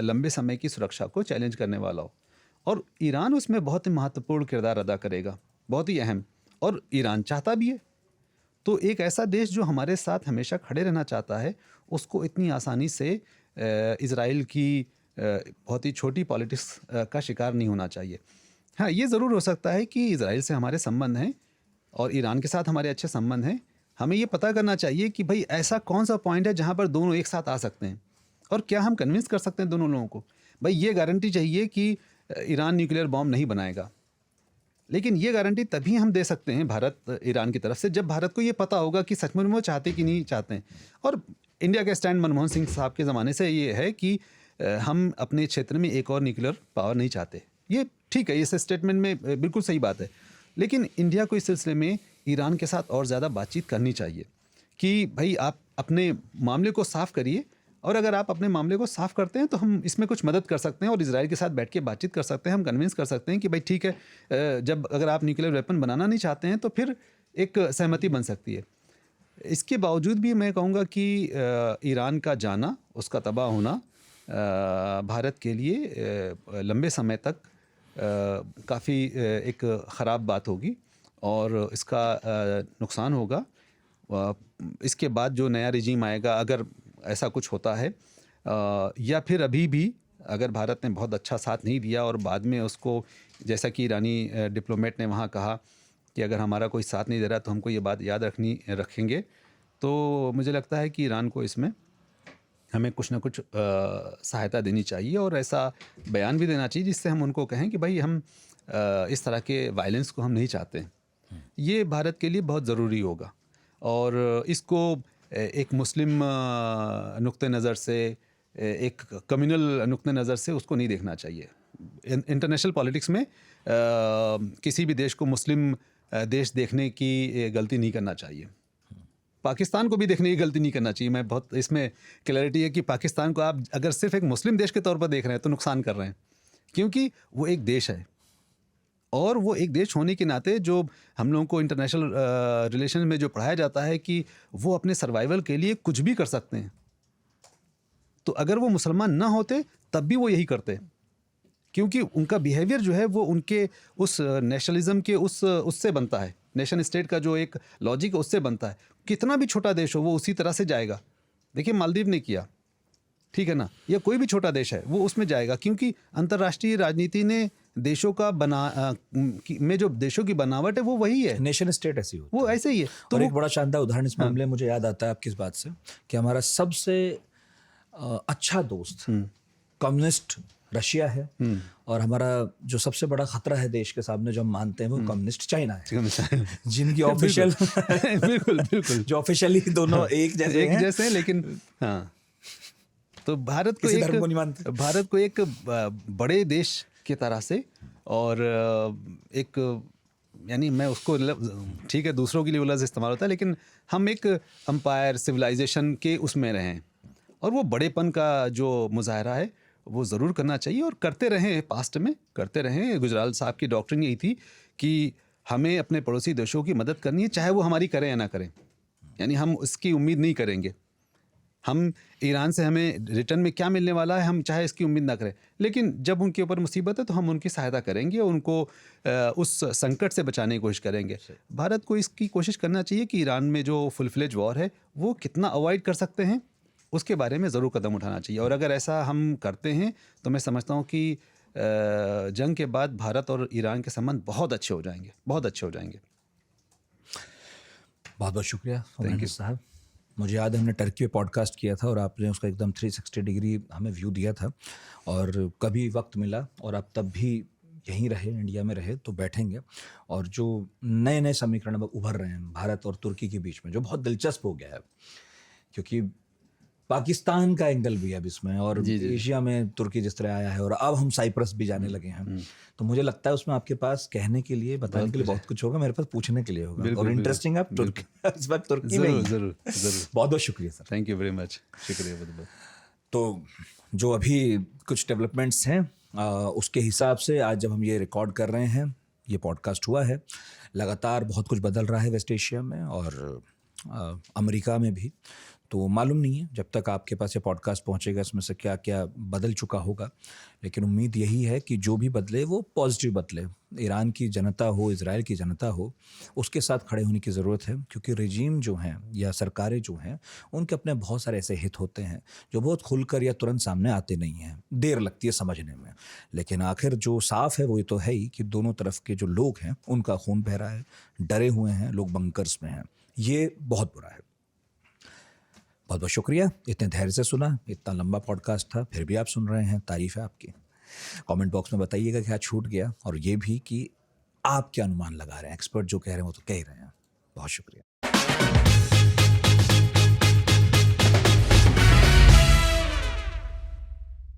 लंबे समय की सुरक्षा को चैलेंज करने वाला हो। और ईरान उसमें बहुत ही महत्वपूर्ण किरदार अदा करेगा, बहुत ही अहम, और ईरान चाहता भी है। तो एक ऐसा देश जो हमारे साथ हमेशा खड़े रहना चाहता है, उसको इतनी आसानी से इज़राइल की बहुत ही छोटी पॉलिटिक्स का शिकार नहीं होना चाहिए। हाँ, ये ज़रूर हो सकता है कि इज़राइल से हमारे संबंध हैं और ईरान के साथ हमारे अच्छे संबंध हैं। हमें ये पता करना चाहिए कि भाई ऐसा कौन सा पॉइंट है जहाँ पर दोनों एक साथ आ सकते हैं, और क्या हम कन्विंस कर सकते हैं दोनों लोगों को। भाई ये गारंटी चाहिए कि ईरान न्यूक्लियर बॉम्ब नहीं बनाएगा, लेकिन ये गारंटी तभी हम दे सकते हैं भारत ईरान की तरफ से जब भारत को ये पता होगा कि सचमुच में वो चाहते कि नहीं चाहते हैं। और इंडिया का स्टैंड मनमोहन सिंह साहब के ज़माने से ये है कि हम अपने क्षेत्र में एक और न्यूक्लियर पावर नहीं चाहते। ये ठीक है, इस स्टेटमेंट में बिल्कुल सही बात है, लेकिन इंडिया को इस सिलसिले में ईरान के साथ और ज़्यादा बातचीत करनी चाहिए कि भाई आप अपने मामले को साफ़ करिए, और अगर आप अपने मामले को साफ़ करते हैं तो हम इसमें कुछ मदद कर सकते हैं और इजराइल के साथ बैठ के बातचीत कर सकते हैं। हम कन्विंस कर सकते हैं कि भाई ठीक है, जब अगर आप न्यूक्लियर वेपन बनाना नहीं चाहते हैं तो फिर एक सहमति बन सकती है। इसके बावजूद भी मैं कहूँगा कि ईरान का जाना, उसका तबाह होना भारत के लिए लंबे समय तक काफ़ी एक ख़राब बात होगी और इसका नुकसान होगा। इसके बाद जो नया रिजीम आएगा, अगर ऐसा कुछ होता है, या फिर अभी भी अगर भारत ने बहुत अच्छा साथ नहीं दिया और बाद में उसको, जैसा कि ईरानी डिप्लोमेट ने वहाँ कहा कि अगर हमारा कोई साथ नहीं दे रहा तो हमको ये बात याद रखेंगे, तो मुझे लगता है कि ईरान को इसमें हमें कुछ ना कुछ सहायता देनी चाहिए और ऐसा बयान भी देना चाहिए जिससे हम उनको कहें कि भाई हम इस तरह के वायलेंस को हम नहीं चाहते। ये भारत के लिए बहुत ज़रूरी होगा और इसको एक मुस्लिम नुक्ते नज़र से, एक कम्युनल नुक्ते नज़र से उसको नहीं देखना चाहिए। इंटरनेशनल पॉलिटिक्स में किसी भी देश को मुस्लिम देश देखने की गलती नहीं करना चाहिए। पाकिस्तान को भी देखने की गलती नहीं करना चाहिए। मैं बहुत इसमें क्लैरिटी है कि पाकिस्तान को आप अगर सिर्फ एक मुस्लिम देश के तौर पर देख रहे हैं तो नुकसान कर रहे हैं, क्योंकि वो एक देश है और वो एक देश होने के नाते जो हम लोगों को इंटरनेशनल रिलेशन में जो पढ़ाया जाता है कि वो अपने सर्वाइवल के लिए कुछ भी कर सकते हैं, तो अगर वो मुसलमान ना होते तब भी वो यही करते, क्योंकि उनका बिहेवियर जो है वो उनके उस नेशनलिज्म के उससे बनता है। नेशन स्टेट का जो एक लॉजिक है उससे बनता है। कितना भी छोटा देश हो वो उसी तरह से जाएगा। देखिए मालदीव ने किया, ठीक है ना, या कोई भी छोटा देश है वो उसमें जाएगा, क्योंकि अंतर्राष्ट्रीय राजनीति ने देशों का में जो देशों की बनावट है वो वही है। नेशन स्टेट ऐसी होती वो ऐसे ही है। तो और एक बड़ा शानदार उदाहरण इस मामले में मुझे याद आता है आपकी इस बात से कि हमारा सबसे अच्छा दोस्त कम्युनिस्ट रशिया है और हमारा जो सबसे बड़ा खतरा है देश के सामने जो हम मानते हैं वो कम्युनिस्ट चाइना है, जिनकी ऑफिशियल बिल्कुल बिल्कुल जो ऑफिशियली दोनों एक जैसे हैं, लेकिन हाँ, तो भारत को एक बड़े देश की तरह से और एक, यानी मैं उसको, ठीक है दूसरों के लिए वो लफ्ज़ इस्तेमाल होता है, लेकिन हम एक अम्पायर सिविलाइजेशन के उसमें रहें और वो बड़ेपन का जो मुजाहरा है वो ज़रूर करना चाहिए और करते रहें, पास्ट में करते रहें। गुजराल साहब की डॉक्ट्रिन यही थी कि हमें अपने पड़ोसी देशों की मदद करनी है, चाहे वो हमारी करें या ना करें, यानी हम उसकी उम्मीद नहीं करेंगे। हम ईरान से हमें रिटर्न में क्या मिलने वाला है हम चाहे इसकी उम्मीद ना करें, लेकिन जब उनके ऊपर मुसीबत है तो हम उनकी सहायता करेंगे और उनको उस संकट से बचाने की कोशिश करेंगे। भारत को इसकी कोशिश करना चाहिए कि ईरान में जो फुल फ्लेज वॉर है वो कितना अवॉइड कर सकते हैं उसके बारे में ज़रूर कदम उठाना चाहिए। और अगर ऐसा हम करते हैं तो मैं समझता हूँ कि जंग के बाद भारत और ईरान के संबंध बहुत अच्छे हो जाएंगे, बहुत अच्छे हो जाएंगे। बहुत बहुत शुक्रिया थैंक यू साहब। मुझे याद है हमने टर्की पे पॉडकास्ट किया था और आपने उसका एकदम 360 डिग्री हमें व्यू दिया था, और कभी वक्त मिला और आप तब भी यहीं रहे, इंडिया में रहे, तो बैठेंगे और जो नए नए समीकरण अब उभर रहे हैं भारत और तुर्की के बीच में, जो बहुत दिलचस्प हो गया है, क्योंकि पाकिस्तान का एंगल भी है अब इसमें और एशिया में तुर्की जिस तरह आया है और अब हम साइप्रस भी जाने लगे हैं, तो मुझे लगता है उसमें आपके पास कहने के लिए, बताने के लिए बहुत कुछ होगा, मेरे पास पूछने के लिए होगा। और इंटरेस्टिंग आप तुर्की इस वक्त तुर्की में जरूर बहुत बहुत शुक्रिया sir. Thank you very much, शुक्रिया बहुत बहुत। तो जो अभी कुछ डेवलपमेंट्स हैं उसके हिसाब से आज जब हम ये रिकॉर्ड कर रहे हैं, ये पॉडकास्ट हुआ है, लगातार बहुत कुछ बदल रहा है वेस्ट एशिया में और अमेरिका में भी, तो मालूम नहीं है जब तक आपके पास ये पॉडकास्ट पहुंचेगा इसमें से क्या क्या बदल चुका होगा, लेकिन उम्मीद यही है कि जो भी बदले वो पॉजिटिव बदले। ईरान की जनता हो, इजराइल की जनता हो, उसके साथ खड़े होने की ज़रूरत है, क्योंकि रजीम जो हैं या सरकारें जो हैं उनके अपने बहुत सारे ऐसे हित होते हैं जो बहुत खुलकर या तुरंत सामने आते नहीं हैं, देर लगती है समझने में, लेकिन आखिर जो साफ़ है वो ये तो है ही कि दोनों तरफ के जो लोग हैं उनका खून बह रहा है, डरे हुए हैं लोग, बंकर्स में हैं, ये बहुत बुरा है। बहुत बहुत शुक्रिया, इतने धैर्य से सुना, इतना लंबा पॉडकास्ट था फिर भी आप सुन रहे हैं, तारीफ़ है आपकी। कमेंट बॉक्स में बताइएगा क्या छूट गया और ये भी कि आप क्या अनुमान लगा रहे हैं, एक्सपर्ट जो कह रहे हैं वो तो कह ही रहे हैं। बहुत शुक्रिया।